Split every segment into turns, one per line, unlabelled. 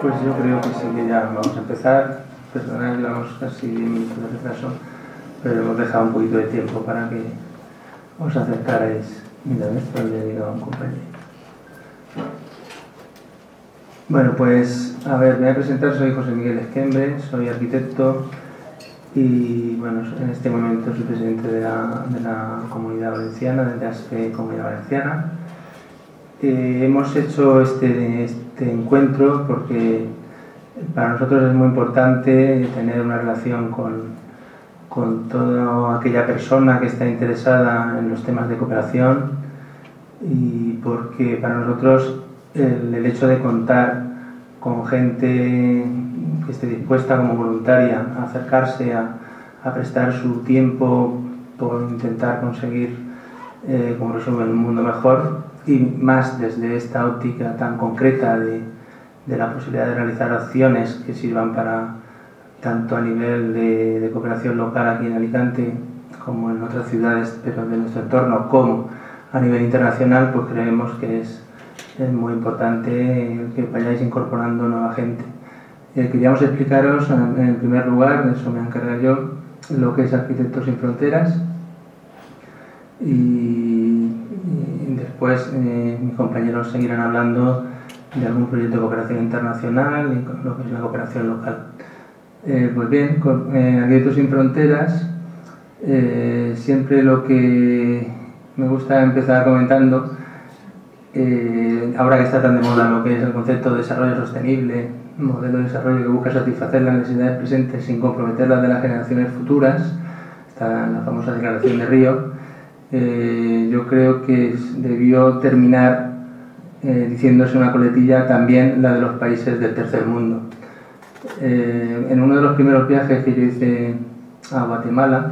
Pues yo creo que sí, que ya vamos a empezar. Perdonad, llevamos casi 10 minutos de retraso, pero hemos dejado un poquito de tiempo para que os acercarais. Mira, esto le he llegado a un compañero. Bueno, pues a ver, me voy a presentar. Soy José Miguel Esquembre, soy arquitecto y bueno, en este momento soy presidente de la Comunidad Valenciana, de la ASFE Comunidad Valenciana. Hemos hecho este encuentro porque para nosotros es muy importante tener una relación con toda aquella persona que está interesada en los temas de cooperación, y porque para nosotros el hecho de contar con gente que esté dispuesta como voluntaria a acercarse, a prestar su tiempo por intentar conseguir, como resumen, un mundo mejor, y más desde esta óptica tan concreta de la posibilidad de realizar acciones que sirvan para tanto a nivel de cooperación local aquí en Alicante como en otras ciudades, pero de nuestro entorno, como a nivel internacional, pues creemos que es muy importante que vayáis incorporando nueva gente. Queríamos explicaros, en primer lugar, de eso me encargo yo, lo que es Arquitectos Sin Fronteras, y después mis compañeros seguirán hablando de algún proyecto de cooperación internacional y lo que es la cooperación local. Pues bien, con Arquitectos Sin Fronteras, siempre lo que me gusta empezar comentando, ahora que está tan de moda lo que es el concepto de desarrollo sostenible, modelo de desarrollo que busca satisfacer las necesidades presentes sin comprometer las de las generaciones futuras, está la famosa Declaración de Río. Yo creo que debió terminar diciéndose una coletilla también la de los países del tercer mundo. En uno de los primeros viajes que yo hice a Guatemala,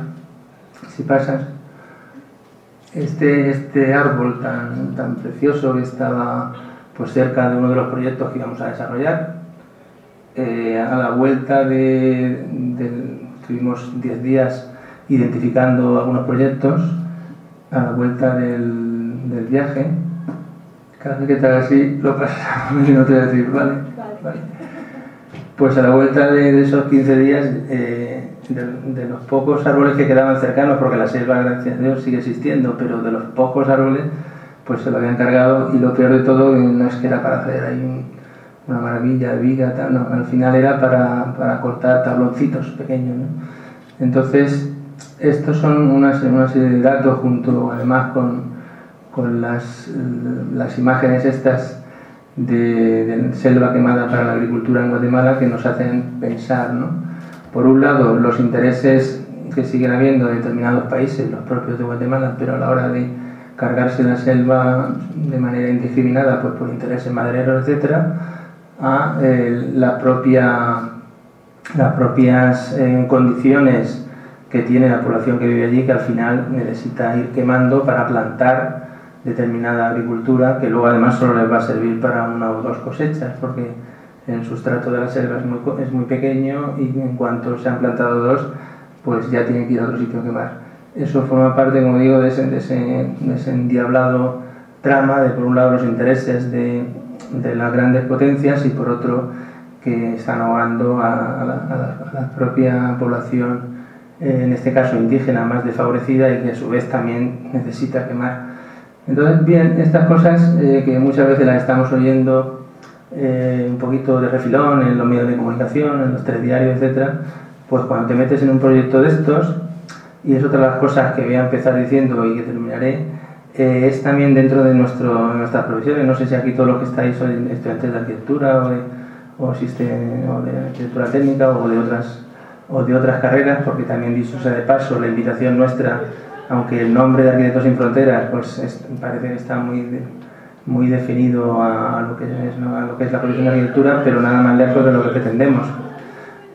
si pasas, este árbol tan precioso que estaba pues cerca de uno de los proyectos que íbamos a desarrollar, a la vuelta estuvimos 10 días identificando algunos proyectos. A la vuelta del viaje, cada vez que te hagas así, lo pasamos y no te voy a decir, ¿vale? Pues a la vuelta de esos 15 días, de los pocos árboles que quedaban cercanos, porque la selva, gracias a Dios, sigue existiendo, pero de los pocos árboles, pues se lo habían cargado, y lo peor de todo no es que era para hacer ahí una maravilla de viga, tal, no, al final era para cortar tabloncitos pequeños, ¿no? Entonces, estos son una serie de datos, junto además con las imágenes estas de selva quemada para la agricultura en Guatemala, que nos hacen pensar, ¿no? Por un lado, los intereses que siguen habiendo en determinados países, los propios de Guatemala, pero a la hora de cargarse la selva de manera indiscriminada, pues por intereses madereros, etcétera, a las propias condiciones que tiene la población que vive allí, que al final necesita ir quemando para plantar determinada agricultura, que luego además solo les va a servir para una o dos cosechas, porque el sustrato de la selva es muy pequeño, y en cuanto se han plantado dos, pues ya tienen que ir a otro sitio a quemar. Eso forma parte, como digo, de ese endiablado trama de, por un lado, los intereses de las grandes potencias, y por otro, que están ahogando a la propia población, en este caso indígena, más desfavorecida, y que a su vez también necesita quemar. Entonces, bien, estas cosas que muchas veces las estamos oyendo un poquito de refilón en los medios de comunicación, en los telediarios, etcétera, pues cuando te metes en un proyecto de estos, y es otra de las cosas que voy a empezar diciendo y que terminaré, es también dentro de nuestras profesiones. No sé si aquí todos los que estáis sois estudiantes de arquitectura o de arquitectura técnica o de otras carreras, porque también, dicho sea de paso, la invitación nuestra, aunque el nombre de Arquitectos Sin Fronteras pues parece que está muy definido a lo que es la profesión de arquitectura, pero nada más lejos de lo que pretendemos.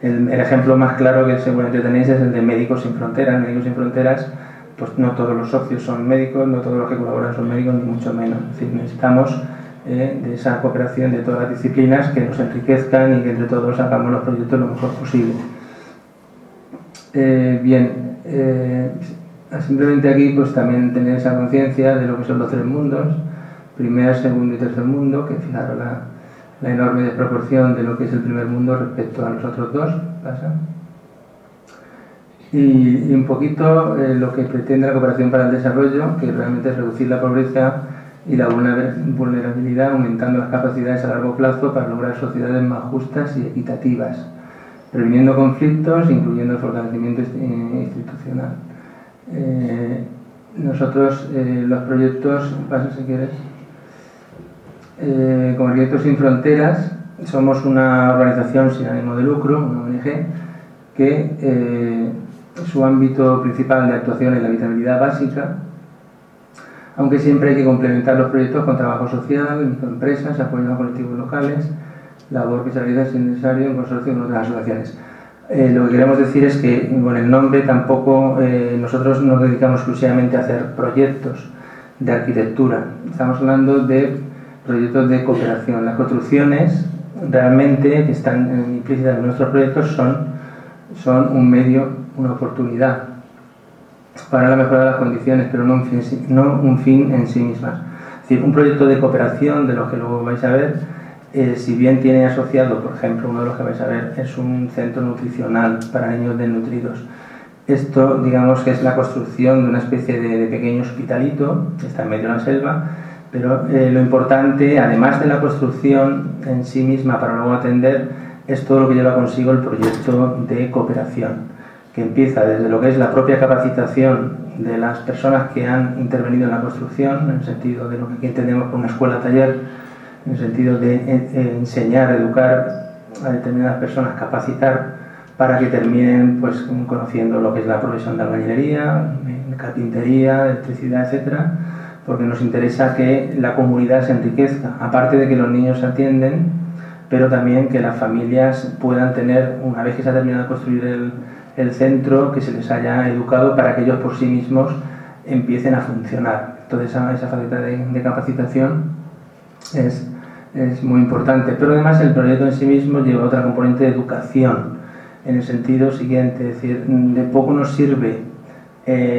El ejemplo más claro que seguramente tenéis es el de Médicos Sin Fronteras. Médicos Sin Fronteras, pues no todos los socios son médicos, no todos los que colaboran son médicos, ni mucho menos. Es decir, necesitamos de esa cooperación de todas las disciplinas que nos enriquezcan y que entre todos hagamos los proyectos lo mejor posible. Simplemente aquí pues también tener esa conciencia de lo que son los tres mundos, primer, segundo y tercer mundo, que fijaros la enorme desproporción de lo que es el primer mundo respecto a los otros dos. ¿Pasa? Y un poquito lo que pretende la cooperación para el desarrollo, que realmente es reducir la pobreza y la vulnerabilidad, aumentando las capacidades a largo plazo para lograr sociedades más justas y equitativas, previniendo conflictos, incluyendo el fortalecimiento institucional. Nosotros, los proyectos, pasa si quieres, como Arquitectos Sin Fronteras, somos una organización sin ánimo de lucro, una ONG, que su ámbito principal de actuación es la habitabilidad básica, aunque siempre hay que complementar los proyectos con trabajo social, microempresas, apoyo a colectivos locales, labor que se realiza si es necesario en consorcio con otras asociaciones. Lo que queremos decir es que con el nombre tampoco nosotros nos dedicamos exclusivamente a hacer proyectos de arquitectura. Estamos hablando de proyectos de cooperación. Las construcciones realmente que están implícitas en nuestros proyectos son un medio, una oportunidad para la mejora de las condiciones, pero no un fin en sí mismas. Es decir, un proyecto de cooperación, de lo que luego vais a ver, si bien tiene asociado, por ejemplo, uno de los que vais a ver es un centro nutricional para niños desnutridos. Esto, digamos que es la construcción de una especie de pequeño hospitalito, que está en medio de la selva, pero lo importante, además de la construcción en sí misma para luego atender, es todo lo que lleva consigo el proyecto de cooperación, que empieza desde lo que es la propia capacitación de las personas que han intervenido en la construcción, en el sentido de lo que aquí entendemos por una escuela-taller, en el sentido de enseñar, educar a determinadas personas, capacitar para que terminen pues conociendo lo que es la profesión de albañilería, carpintería, electricidad, etcétera, porque nos interesa que la comunidad se enriquezca, aparte de que los niños se atienden, pero también que las familias puedan tener, una vez que se ha terminado de construir el centro, que se les haya educado para que ellos por sí mismos empiecen a funcionar. Entonces esa faceta de capacitación es muy importante, pero además el proyecto en sí mismo lleva otra componente de educación, en el sentido siguiente, es decir, de poco nos sirve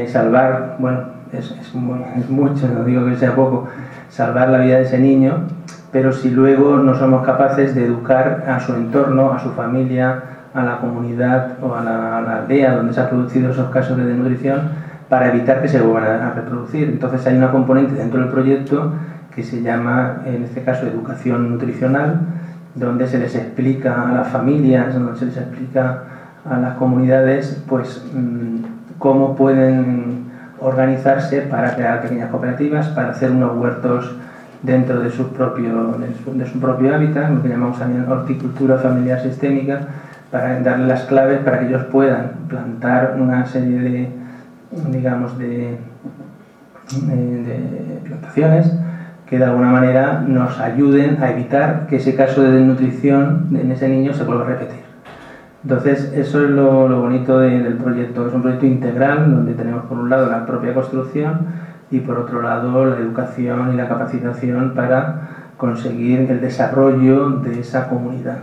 salvar, bueno, es mucho, no digo que sea poco, salvar la vida de ese niño, pero si luego no somos capaces de educar a su entorno, a su familia, a la comunidad o a la aldea donde se han producido esos casos de desnutrición, para evitar que se vuelvan a reproducir. Entonces hay una componente dentro del proyecto que se llama, en este caso, educación nutricional, donde se les explica a las familias, donde se les explica a las comunidades, pues cómo pueden organizarse para crear pequeñas cooperativas, para hacer unos huertos dentro de su propio hábitat, lo que llamamos también horticultura familiar sistémica, para darle las claves para que ellos puedan plantar una serie de, digamos, de plantaciones que de alguna manera nos ayuden a evitar que ese caso de desnutrición en ese niño se vuelva a repetir. Entonces, eso es lo bonito del proyecto. Es un proyecto integral donde tenemos por un lado la propia construcción y por otro lado la educación y la capacitación para conseguir el desarrollo de esa comunidad.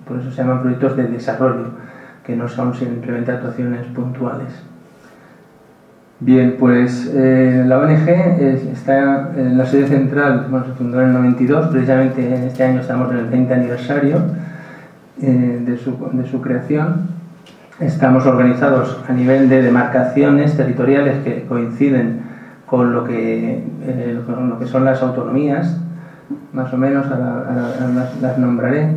Por eso se llaman proyectos de desarrollo, que no son simplemente actuaciones puntuales. Bien, pues la ONG está en la sede central, bueno, se fundó en el 92, precisamente en este año estamos en el 20 aniversario de su creación. Estamos organizados a nivel de demarcaciones territoriales que coinciden con lo que son las autonomías, más o menos, las nombraré,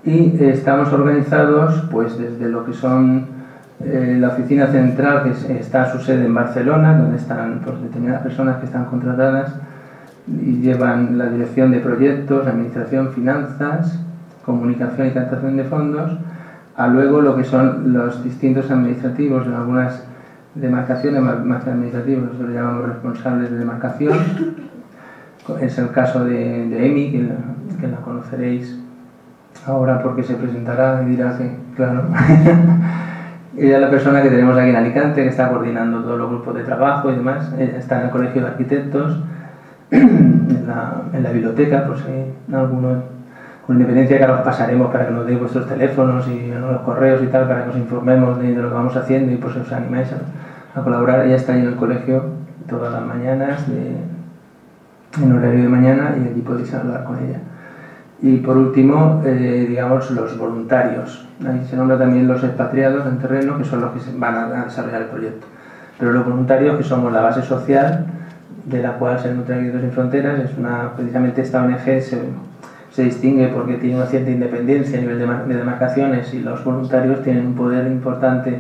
y estamos organizados pues desde lo que son la oficina central, que está su sede en Barcelona, donde están pues, determinadas personas que están contratadas y llevan la dirección de proyectos, administración, finanzas, comunicación y captación de fondos, a luego lo que son los distintos administrativos, en algunas demarcaciones más que administrativos, nosotros le llamamos responsables de demarcación. Es el caso de Emi, que la conoceréis ahora porque se presentará y dirá que, claro. Ella es la persona que tenemos aquí en Alicante, que está coordinando todos los grupos de trabajo y demás. Ella está en el Colegio de Arquitectos, en la biblioteca, pues algunos, con independencia que ahora os pasaremos para que nos deis vuestros teléfonos y los correos y tal, para que os informemos de lo que vamos haciendo y pues os animáis a colaborar. Ella está ahí en el colegio todas las mañanas, en horario de mañana, y allí podéis hablar con ella. Y por último, digamos, los voluntarios. Ahí se nombra también los expatriados en terreno, que son los que van a desarrollar el proyecto. Pero los voluntarios, que somos la base social de la cual se nutre Arquitectos Sin Fronteras, precisamente esta ONG se distingue porque tiene una cierta independencia a nivel de demarcaciones, y los voluntarios tienen un poder importante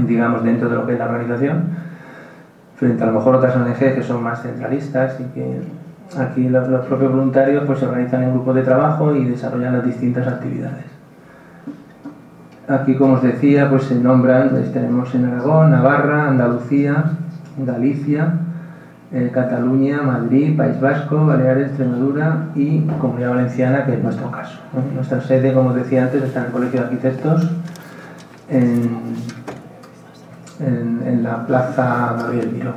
digamos, dentro de lo que es la organización, frente a lo mejor otras ONG que son más centralistas, y que aquí los propios voluntarios pues se organizan en grupos de trabajo y desarrollan las distintas actividades. Aquí, como os decía, pues se nombran, tenemos en Aragón, Navarra, Andalucía, Galicia, Cataluña, Madrid, País Vasco, Baleares, Extremadura y Comunidad Valenciana, que es nuestro caso, ¿no? Nuestra sede, como os decía antes, está en el Colegio de Arquitectos, en la Plaza Gabriel Miró.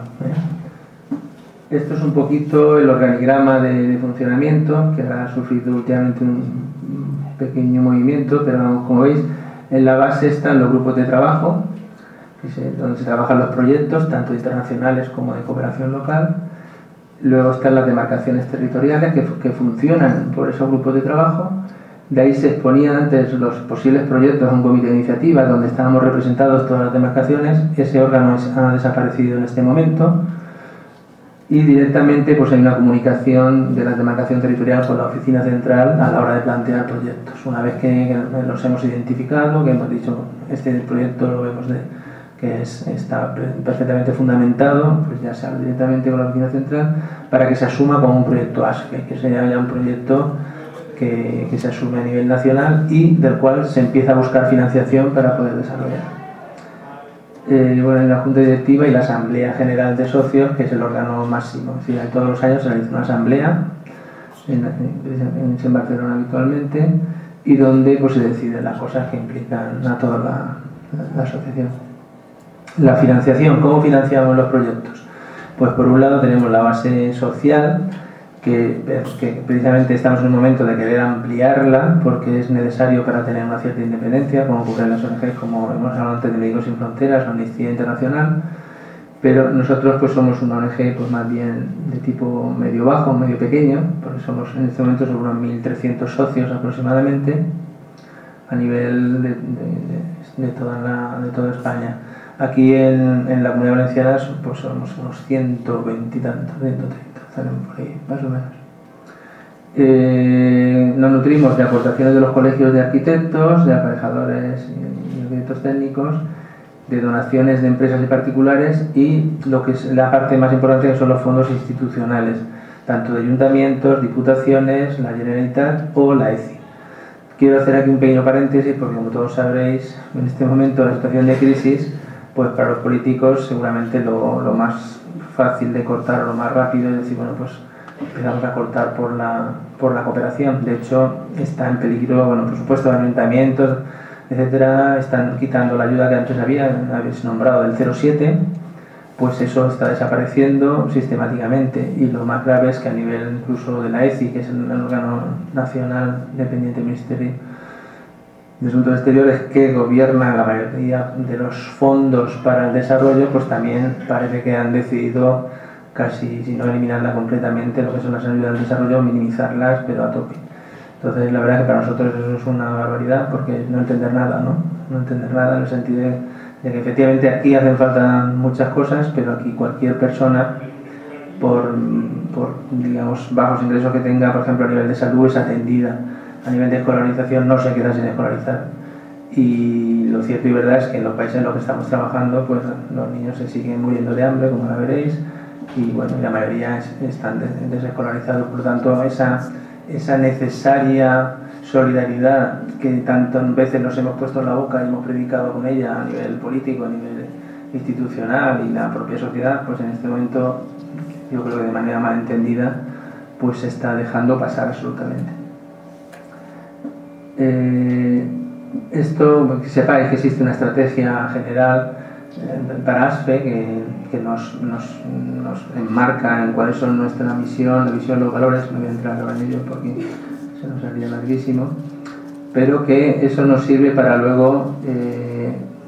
Esto es un poquito el organigrama de funcionamiento, que ha sufrido últimamente un pequeño movimiento, pero como veis, en la base están los grupos de trabajo, donde se trabajan los proyectos, tanto internacionales como de cooperación local. Luego están las demarcaciones territoriales que funcionan por esos grupos de trabajo. De ahí se exponían antes los posibles proyectos a un comité de iniciativa donde estábamos representados todas las demarcaciones. Ese órgano ha desaparecido en este momento, y directamente pues hay una comunicación de la demarcación territorial con la oficina central a la hora de plantear proyectos. Una vez que los hemos identificado, que hemos dicho este proyecto lo vemos que está perfectamente fundamentado, pues ya se habla directamente con la oficina central para que se asuma como un proyecto ASFE, que sería ya un proyecto que se asume a nivel nacional y del cual se empieza a buscar financiación para poder desarrollar. Bueno, en la Junta Directiva y la Asamblea General de Socios, que es el órgano máximo. Es decir, todos los años se realiza una asamblea en Barcelona habitualmente, y donde pues se deciden las cosas que implican a toda la asociación. La financiación, ¿cómo financiamos los proyectos? Pues por un lado tenemos la base social, que precisamente estamos en un momento de querer ampliarla porque es necesario para tener una cierta independencia, como ocurre en las ONGs, como hemos hablado antes de Médicos Sin Fronteras o Amnistía Internacional, pero nosotros pues somos una ONG pues más bien de tipo medio bajo, medio pequeño, porque somos en este momento sobre unos 1.300 socios aproximadamente a nivel de toda España. Aquí en la Comunidad Valenciana pues somos unos 120 y tantos, 130. Por ahí, más o menos. Nos nutrimos de aportaciones de los colegios de arquitectos, de aparejadores y arquitectos técnicos, de donaciones de empresas y particulares, y lo que es la parte más importante, que son los fondos institucionales, tanto de ayuntamientos, diputaciones, la Generalitat o la ECI. Quiero hacer aquí un pequeño paréntesis porque, como todos sabréis, en este momento la situación de crisis, pues para los políticos seguramente lo más fácil de cortar o lo más rápido es decir, bueno, pues empezamos a cortar por la cooperación. De hecho, está en peligro, bueno, por supuesto, los ayuntamientos, etcétera, están quitando la ayuda que antes habéis nombrado del 0,7, pues eso está desapareciendo sistemáticamente, y lo más grave es que a nivel incluso de la ECI, que es el órgano nacional dependiente del Ministerio de Asuntos Exteriores, que gobierna la mayoría de los fondos para el desarrollo, pues también parece que han decidido casi, si no eliminarla completamente, lo que son las ayudas al desarrollo, minimizarlas, pero a tope. Entonces, la verdad es que para nosotros eso es una barbaridad, porque no entender nada, ¿no? No entender nada en el sentido de que efectivamente aquí hacen falta muchas cosas, pero aquí cualquier persona, por digamos, bajos ingresos que tenga, por ejemplo, a nivel de salud, es atendida. A nivel de escolarización no se queda sin escolarizar, y lo cierto y verdad es que en los países en los que estamos trabajando pues los niños se siguen muriendo de hambre, como la veréis, y bueno, la mayoría están desescolarizados. Por lo tanto, esa necesaria solidaridad que tantas veces nos hemos puesto en la boca y hemos predicado con ella a nivel político, a nivel institucional y la propia sociedad, pues en este momento yo creo que de manera malentendida pues se está dejando pasar absolutamente. Esto, que sepáis que existe una estrategia general para ASFE que nos enmarca en cuáles son nuestra misión, la visión, los valores. No voy a entrar ahora en ello porque se nos haría larguísimo, pero que eso nos sirve para luego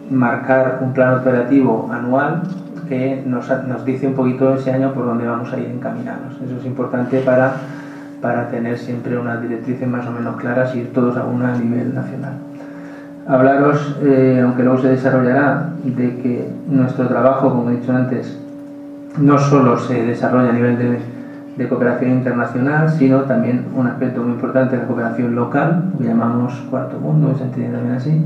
marcar un plan operativo anual que nos dice un poquito ese año por dónde vamos a ir encaminados. Eso es importante para para tener siempre unas directrices más o menos claras y ir todos a una a nivel nacional. Hablaros, aunque luego se desarrollará, de que nuestro trabajo, como he dicho antes, no solo se desarrolla a nivel de cooperación internacional, sino también un aspecto muy importante de la cooperación local, que llamamos cuarto mundo, se entiende también así,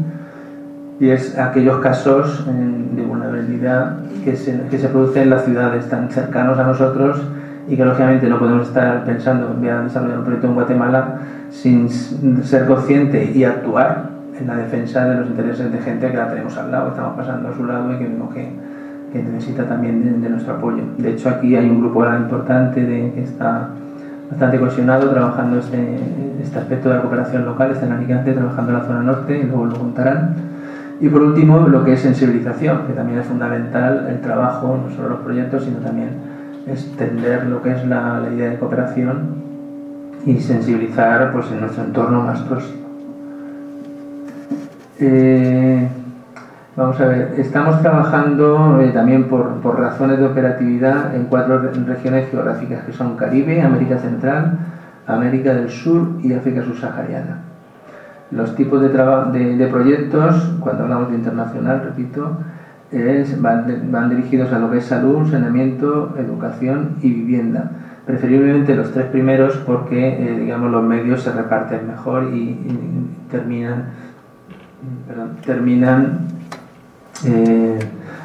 y es aquellos casos de vulnerabilidad que se producen en las ciudades tan cercanos a nosotros y que lógicamente no podemos estar pensando que voy a desarrollar un proyecto en Guatemala sin ser consciente y actuar en la defensa de los intereses de gente que la tenemos al lado, que estamos pasando a su lado y que necesita también de nuestro apoyo. De hecho, aquí hay un grupo importante que está bastante cohesionado trabajando este aspecto de la cooperación local, está en Alicante trabajando en la zona norte y luego lo contarán. Y por último, lo que es sensibilización, que también es fundamental el trabajo, no solo los proyectos, sino también extender lo que es la idea de cooperación y sensibilizar pues, en nuestro entorno más próximo. Vamos a ver, estamos trabajando también por razones de operatividad en 4 regiones geográficas que son Caribe, América Central, América del Sur y África subsahariana. Los tipos de proyectos, cuando hablamos de internacional, repito, van dirigidos a lo que es salud, saneamiento, educación y vivienda. Preferiblemente los 3 primeros porque digamos, los medios se reparten mejor y terminan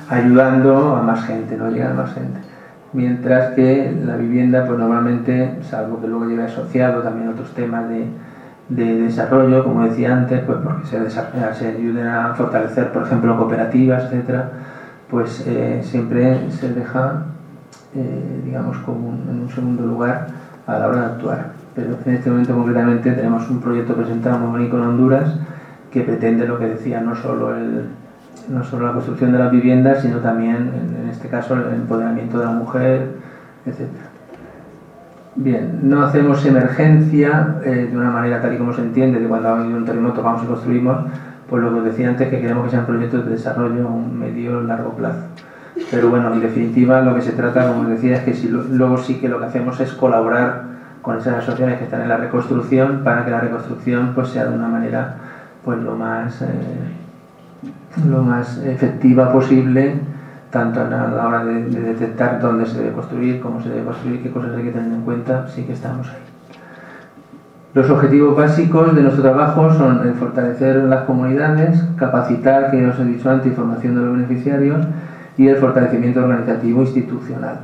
ayudando a más gente, no llegan a más gente. Mientras que la vivienda, pues normalmente, salvo que luego lleve asociado también otros temas de desarrollo, como decía antes, pues porque se ayuden a fortalecer, por ejemplo, cooperativas, etcétera, pues siempre se deja, digamos, como en un segundo lugar a la hora de actuar. Pero en este momento concretamente tenemos un proyecto presentado muy bonito en Honduras que pretende lo que decía, no solo la construcción de las viviendas, sino también, en este caso, el empoderamiento de la mujer, etc. Bien, no hacemos emergencia de una manera tal y como se entiende, de cuando ha habido un terremoto vamos y construimos, pues lo que os decía antes, que queremos que sean proyectos de desarrollo a un medio largo plazo. Pero bueno, en definitiva, lo que se trata, como os decía, es que luego sí que lo que hacemos es colaborar con esas asociaciones que están en la reconstrucción para que la reconstrucción pues sea de una manera pues lo más efectiva posible, tanto a la hora de detectar dónde se debe construir, cómo se debe construir, qué cosas hay que tener en cuenta, sí que estamos ahí. Los objetivos básicos de nuestro trabajo son el fortalecer las comunidades, capacitar, que os he dicho antes, formación de los beneficiarios y el fortalecimiento organizativo institucional.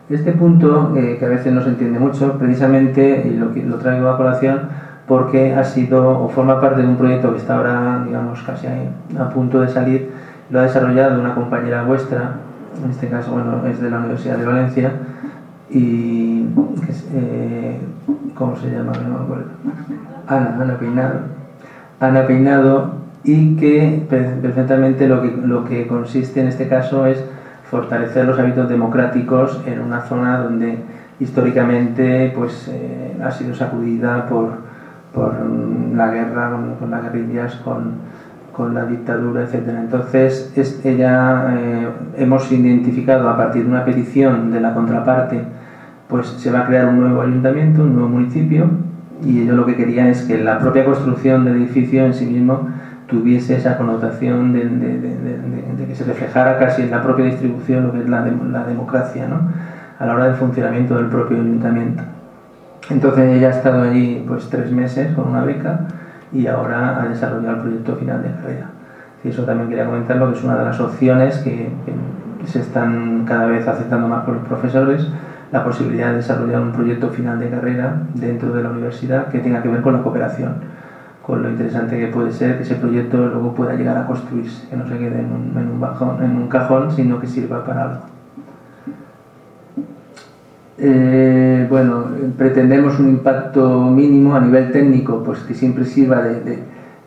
Este punto, que a veces no se entiende mucho, precisamente, y lo traigo a colación, porque ha sido o forma parte de un proyecto que está ahora, digamos, casi a punto de salir. Lo ha desarrollado una compañera vuestra, en este caso, bueno, es de la Universidad de Valencia, y ¿cómo se llama? No me acuerdo. Ana Peinado, y que perfectamente lo que consiste en este caso es fortalecer los hábitos democráticos en una zona donde históricamente pues ha sido sacudida por la guerra, con las guerrillas, con la dictadura, etcétera. Entonces, hemos identificado a partir de una petición de la contraparte, pues se va a crear un nuevo ayuntamiento, un nuevo municipio, y ellos lo que querían es que la propia construcción del edificio en sí mismo tuviese esa connotación de que se reflejara casi en la propia distribución lo que es la democracia, ¿no?, a la hora del funcionamiento del propio ayuntamiento. Entonces ella ha estado allí pues 3 meses con una beca y ahora ha desarrollado el proyecto final de carrera. Y eso también quería comentarlo, que es una de las opciones que se están cada vez aceptando más por los profesores, la posibilidad de desarrollar un proyecto final de carrera dentro de la universidad que tenga que ver con la cooperación, con lo interesante que puede ser que ese proyecto luego pueda llegar a construirse, que no se quede en un cajón, sino que sirva para algo. Bueno, pretendemos un impacto mínimo a nivel técnico, pues que siempre sirva de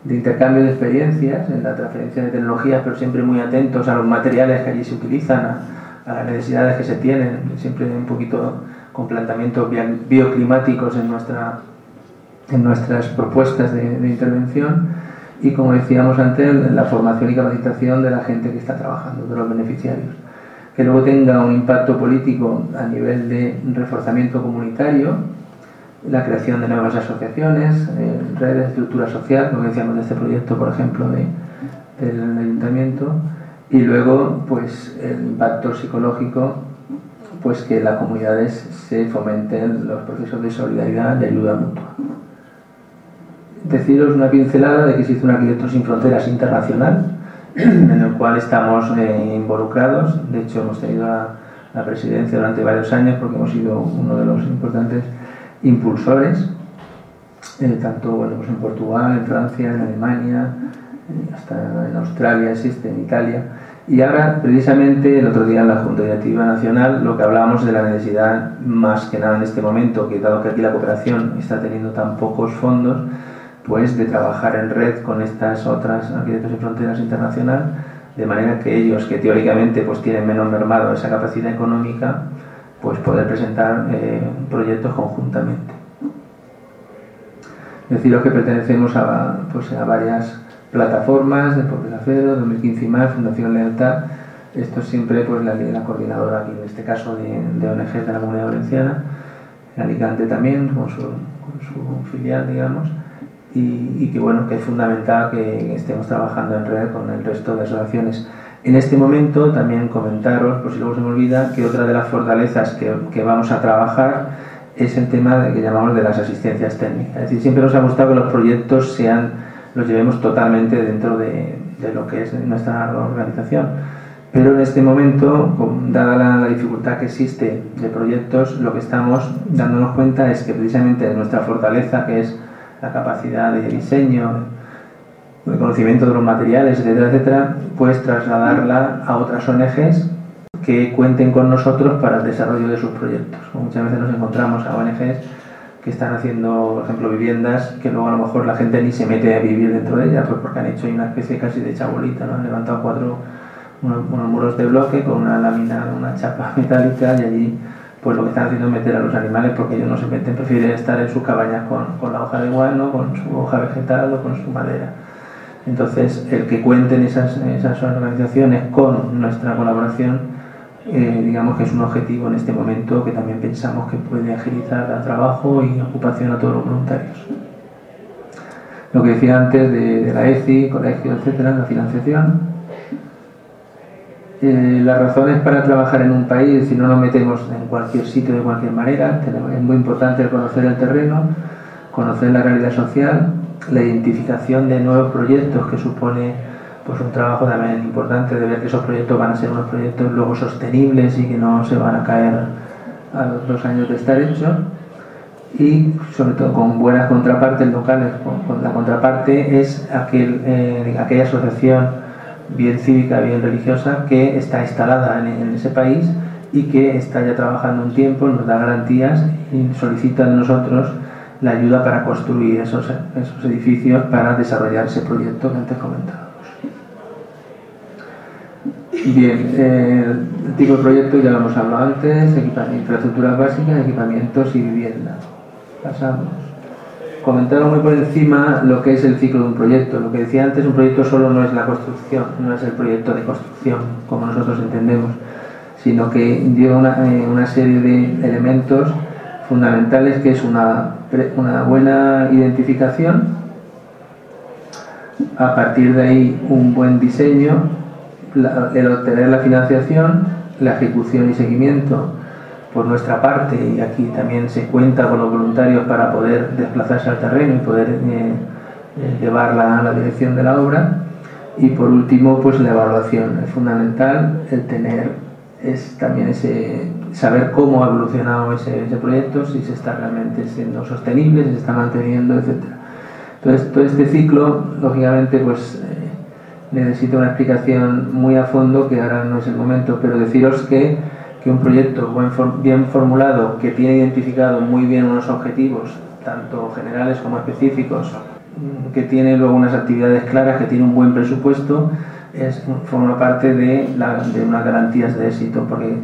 intercambio de experiencias en la transferencia de tecnologías, pero siempre muy atentos a los materiales que allí se utilizan, a las necesidades que se tienen, siempre un poquito con planteamientos bioclimáticos en nuestras propuestas de intervención, y como decíamos antes, la formación y capacitación de la gente que está trabajando, de los beneficiarios. Que luego tenga un impacto político a nivel de reforzamiento comunitario, la creación de nuevas asociaciones, redes de estructura social, lo que decíamos de este proyecto, por ejemplo, del ayuntamiento, y luego pues el impacto psicológico, pues que en las comunidades se fomenten los procesos de solidaridad y ayuda mutua. Deciros una pincelada de que existe un Arquitectos Sin Fronteras internacional, en el cual estamos involucrados. De hecho, hemos tenido la presidencia durante varios años porque hemos sido uno de los importantes impulsores, tanto bueno, pues en Portugal, en Francia, en Alemania, hasta en Australia existe, en Italia. Y ahora, precisamente, el otro día en la Junta Directiva Nacional, lo que hablábamos de la necesidad, más que nada en este momento, que dado que aquí la cooperación está teniendo tan pocos fondos, pues de trabajar en red con estas otras Arquitectos Sin Fronteras Internacional, de manera que ellos, que teóricamente pues tienen menos mermado esa capacidad económica, pues poder presentar proyectos conjuntamente. Deciros que pertenecemos a varias plataformas de Por Acero, 2015 y más, Fundación Lealtad. Esto es siempre pues la coordinadora aquí, en este caso de ONGs de la Comunidad Valenciana, en Alicante también, con su filial, digamos, y que bueno, que es fundamental que estemos trabajando en red con el resto de asociaciones. En este momento también comentaros, por si luego se me olvida, que otra de las fortalezas que vamos a trabajar es el tema que llamamos de las asistencias técnicas. Es decir, siempre nos ha gustado que los proyectos los llevemos totalmente dentro de lo que es nuestra organización. Pero en este momento, dada la dificultad que existe de proyectos, lo que estamos dándonos cuenta es que precisamente nuestra fortaleza, que es la capacidad de diseño, de conocimiento de los materiales, etcétera, etcétera, pues trasladarla a otras ONGs que cuenten con nosotros para el desarrollo de sus proyectos. Muchas veces nos encontramos a ONGs que están haciendo, por ejemplo, viviendas que luego a lo mejor la gente ni se mete a vivir dentro de ellas, pues porque han hecho una especie casi de chabolita, ¿no? Han levantado unos muros de bloque con una lámina, una chapa metálica, y allí pues lo que están haciendo es meter a los animales, porque ellos no se meten, prefieren estar en sus cabañas con la hoja de guano, con su hoja vegetal o con su madera. Entonces, el que cuenten esas organizaciones con nuestra colaboración, digamos que es un objetivo en este momento que también pensamos que puede agilizar el trabajo y ocupación a todos los voluntarios. Lo que decía antes de la ECI, colegio, etcétera, la financiación. Las razones para trabajar en un país, si no nos metemos en cualquier sitio de cualquier manera, es muy importante conocer el terreno, conocer la realidad social, la identificación de nuevos proyectos, que supone pues un trabajo también importante de ver que esos proyectos van a ser unos proyectos luego sostenibles y que no se van a caer a los 2 años de estar hechos, y sobre todo con buenas contrapartes locales. Con la contraparte es aquella asociación bien cívica, bien religiosa, que está instalada en ese país y que está ya trabajando un tiempo, nos da garantías y solicita de nosotros la ayuda para construir esos edificios para desarrollar ese proyecto que antes comentábamos. Bien, el tipo de proyecto ya lo hemos hablado antes: infraestructuras básicas, equipamientos y vivienda. Pasamos. Comentaron muy por encima lo que es el ciclo de un proyecto. Lo que decía antes, un proyecto solo no es la construcción, no es el proyecto de construcción como nosotros entendemos, sino que lleva una serie de elementos fundamentales, que es una buena identificación, a partir de ahí un buen diseño, el obtener la financiación, la ejecución y seguimiento por nuestra parte, y aquí también se cuenta con los voluntarios para poder desplazarse al terreno y poder llevarla a la dirección de la obra, y por último pues la evaluación. Es fundamental el tener también saber cómo ha evolucionado ese proyecto, si se está realmente siendo sostenible, si se está manteniendo, etcétera. Entonces todo este ciclo lógicamente pues necesita una explicación muy a fondo, que ahora no es el momento, pero deciros que un proyecto bien formulado, que tiene identificado muy bien unos objetivos, tanto generales como específicos, que tiene luego unas actividades claras, que tiene un buen presupuesto, forma parte de unas garantías de éxito, porque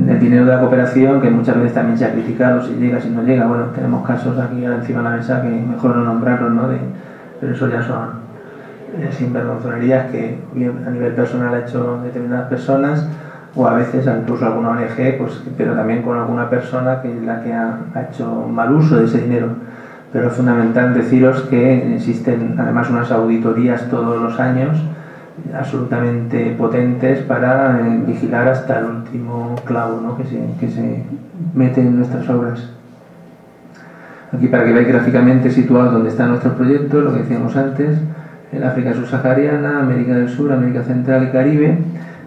el dinero de la cooperación, que muchas veces también se ha criticado si llega, si no llega, bueno, tenemos casos aquí encima de la mesa que mejor no nombrarlos, ¿no? Pero eso ya son sinvergonzonerías que a nivel personal ha hecho determinadas personas, o a veces incluso alguna ONG, pues, pero también con alguna persona que es la que ha hecho mal uso de ese dinero. Pero es fundamental deciros que existen además unas auditorías todos los años absolutamente potentes para vigilar hasta el último clavo, ¿no?, que se mete en nuestras obras. Aquí, para que veáis gráficamente situado donde están nuestros proyectos, lo que decíamos antes, el África subsahariana, América del Sur, América Central y Caribe,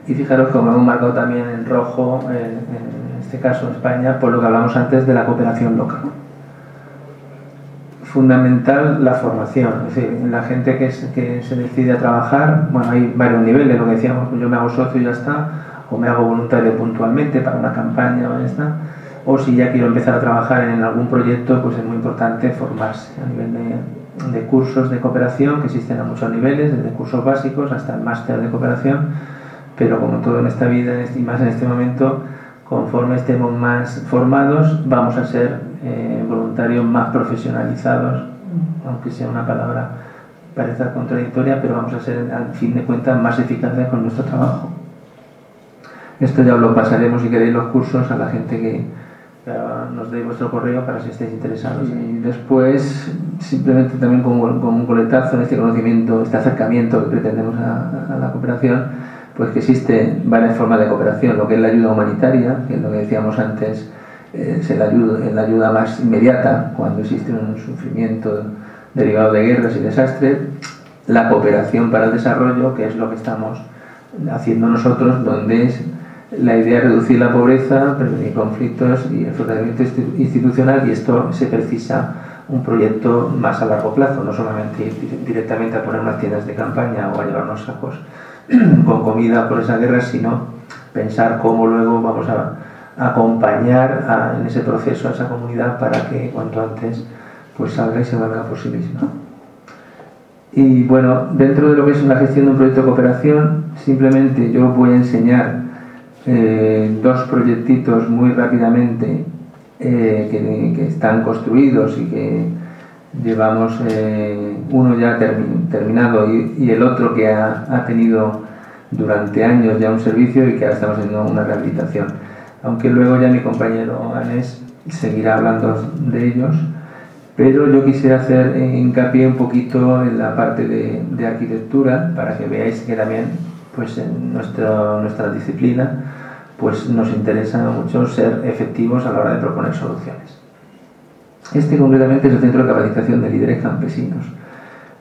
y fijaros como hemos marcado también en rojo, en este caso España, por lo que hablamos antes de la cooperación local. Fundamental la formación, es decir, la gente que se decide a trabajar, bueno, hay varios niveles, lo que decíamos, yo me hago socio y ya está, o me hago voluntario puntualmente para una campaña o ya está, o si ya quiero empezar a trabajar en algún proyecto, pues es muy importante formarse a nivel de cursos de cooperación, que existen a muchos niveles, desde cursos básicos hasta el máster de cooperación, pero como todo en esta vida y más en este momento, conforme estemos más formados, vamos a ser voluntarios más profesionalizados, aunque sea una palabra parece contradictoria, pero vamos a ser, al fin de cuentas, más eficaces con nuestro trabajo. Esto ya os lo pasaremos, si queréis, los cursos a la gente que nos deis vuestro correo para si estáis interesados. Y después, simplemente también como un coletazo en este conocimiento, este acercamiento que pretendemos a la cooperación, pues que existe varias formas de cooperación, lo que es la ayuda humanitaria, que es lo que decíamos antes, es la ayuda más inmediata cuando existe un sufrimiento derivado de guerras y desastres, la cooperación para el desarrollo, que es lo que estamos haciendo nosotros, donde es la idea de reducir la pobreza, prevenir conflictos y el fortalecimiento institucional, y esto se precisa un proyecto más a largo plazo, no solamente ir directamente a poner unas tiendas de campaña o a llevarnos sacos con comida por esas guerras, sino pensar cómo luego vamos a acompañar en ese proceso a esa comunidad para que cuanto antes pues salga y se valga por sí misma. Y bueno, dentro de lo que es la gestión de un proyecto de cooperación, simplemente yo voy a enseñar dos proyectitos muy rápidamente que están construidos y que llevamos uno ya terminado y el otro que ha tenido durante años ya un servicio y que ahora estamos haciendo una rehabilitación. Aunque luego ya mi compañero Anés seguirá hablando de ellos, pero yo quisiera hacer hincapié un poquito en la parte de arquitectura para que veáis que también pues en nuestra disciplina pues nos interesa mucho ser efectivos a la hora de proponer soluciones. Este concretamente es el Centro de Capacitación de Líderes Campesinos.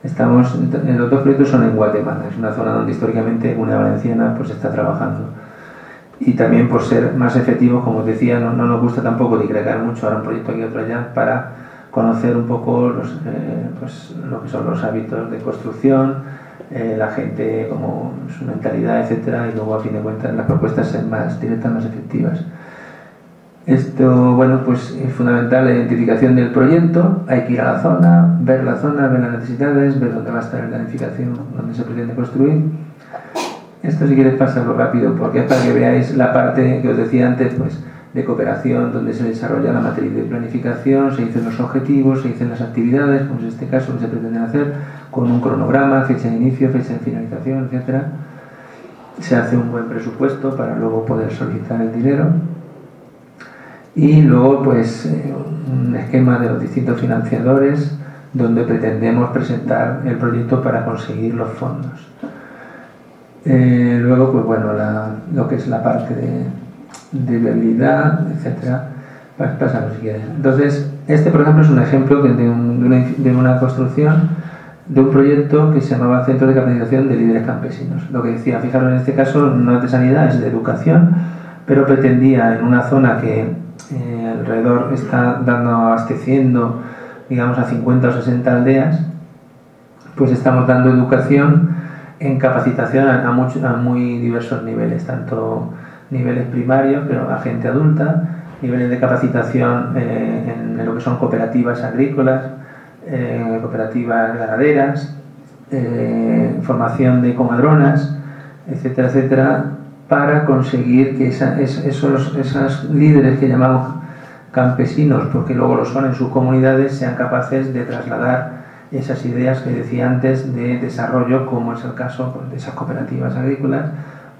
Los dos proyectos son en Guatemala, es una zona donde históricamente Comunidad Valenciana pues está trabajando. Y también por ser más efectivos, como os decía, no nos gusta tampoco digregar mucho ahora un proyecto aquí y otro allá para conocer un poco lo que son los hábitos de construcción, la gente, como su mentalidad, etcétera, y luego a fin de cuentas las propuestas ser más directas, más efectivas. Esto, bueno, pues es fundamental la identificación del proyecto, hay que ir a la zona, ver las necesidades, ver dónde va a estar la edificación, dónde se pretende construir. Esto si queréis pasarlo rápido, porque es para que veáis la parte que os decía antes, pues de cooperación, donde se desarrolla la matriz de planificación, se dicen los objetivos, se dicen las actividades, como en este caso que se pretenden hacer, con un cronograma, fecha de inicio, fecha de finalización, etcétera. Se hace un buen presupuesto para luego poder solicitar el dinero. Y luego pues un esquema de los distintos financiadores donde pretendemos presentar el proyecto para conseguir los fondos. Luego pues bueno, lo que es la parte de viabilidad, etcétera. Pasamos si quieres. Entonces, este por ejemplo es un ejemplo de una construcción de un proyecto que se llamaba Centro de Capacitación de Líderes Campesinos. Lo que decía, fijaros, en este caso no es de sanidad, es de educación, pero pretendía en una zona que alrededor está abasteciendo, digamos, a 50 o 60 aldeas, pues estamos dando educación en capacitación a muy diversos niveles, tanto niveles primarios, pero a gente adulta, niveles de capacitación en lo que son cooperativas agrícolas, cooperativas ganaderas, formación de comadronas, etcétera, etcétera, para conseguir que esos líderes que llamamos campesinos, porque luego lo son en sus comunidades, sean capaces de trasladar esas ideas que decía antes de desarrollo, como es el caso pues, de esas cooperativas agrícolas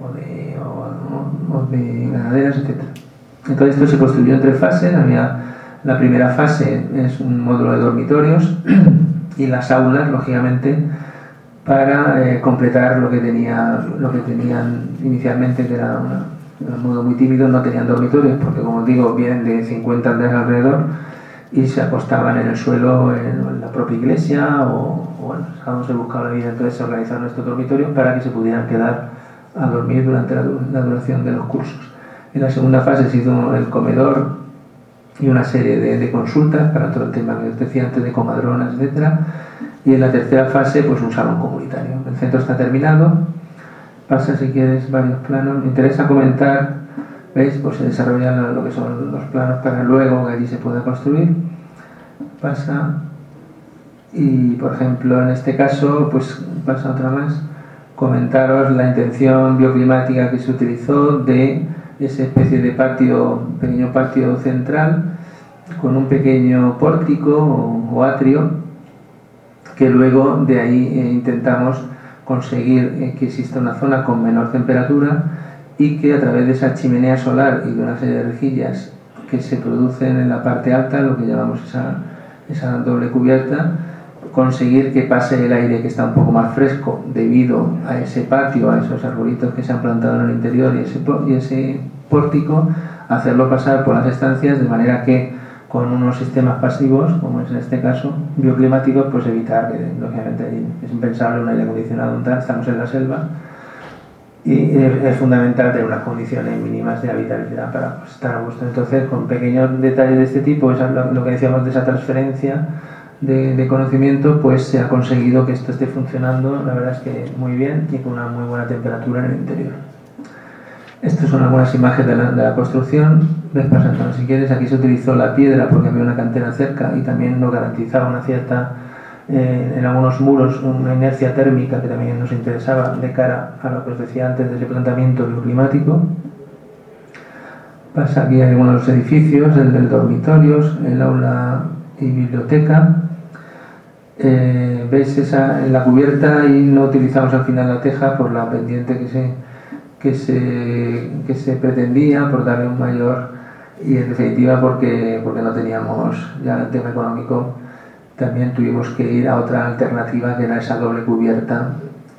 o de ganaderas, etc. Entonces esto se construyó en 3 fases. La primera fase es un módulo de dormitorios y las aulas, lógicamente, para completar lo que tenían inicialmente, que era un modo muy tímido. No tenían dormitorios porque, como os digo, vienen de 50 aldeas alrededor y se acostaban en el suelo en la propia iglesia o bueno, vamos a buscar la vida. Entonces se organizaron estos dormitorios para que se pudieran quedar a dormir durante la duración de los cursos. En la segunda fase se hizo el comedor y una serie de consultas para todo el tema que os decía antes de comadronas, etcétera. Y en la tercera fase, pues un salón comunitario. El centro está terminado. Pasa, si quieres, varios planos. Me interesa comentar, ¿veis? Pues se desarrollan lo que son los planos para luego que allí se pueda construir. Pasa. Y, por ejemplo, en este caso, pues pasa otra más. Comentaros la intención bioclimática que se utilizó de esa especie de pequeño patio central con un pequeño pórtico o atrio, que luego de ahí intentamos conseguir que exista una zona con menor temperatura y que a través de esa chimenea solar y de una serie de rejillas que se producen en la parte alta, lo que llamamos esa doble cubierta, conseguir que pase el aire, que está un poco más fresco debido a ese patio, a esos arbolitos que se han plantado en el interior y ese pórtico, hacerlo pasar por las estancias de manera que con unos sistemas pasivos, como es en este caso, bioclimáticos, pues evitar que, lógicamente, es impensable un aire acondicionado, estamos en la selva y es fundamental tener unas condiciones mínimas de habitabilidad para pues, estar a gusto. Entonces, con pequeños detalles de este tipo, lo que decíamos de esa transferencia de conocimiento, pues se ha conseguido que esto esté funcionando, la verdad es que muy bien y con una muy buena temperatura en el interior. Estas son algunas imágenes de la construcción. Ves pasando, si quieres, aquí se utilizó la piedra porque había una cantera cerca y también nos garantizaba una cierta, en algunos muros, una inercia térmica que también nos interesaba de cara a lo que os decía antes de ese planteamiento bioclimático. Pasa aquí algunos de los edificios, el del dormitorios, el aula y biblioteca. Veis en la cubierta y no utilizamos al final la teja por la pendiente que se pretendía, por darle un mayor, y en definitiva porque no teníamos ya el tema económico. También tuvimos que ir a otra alternativa que era esa doble cubierta,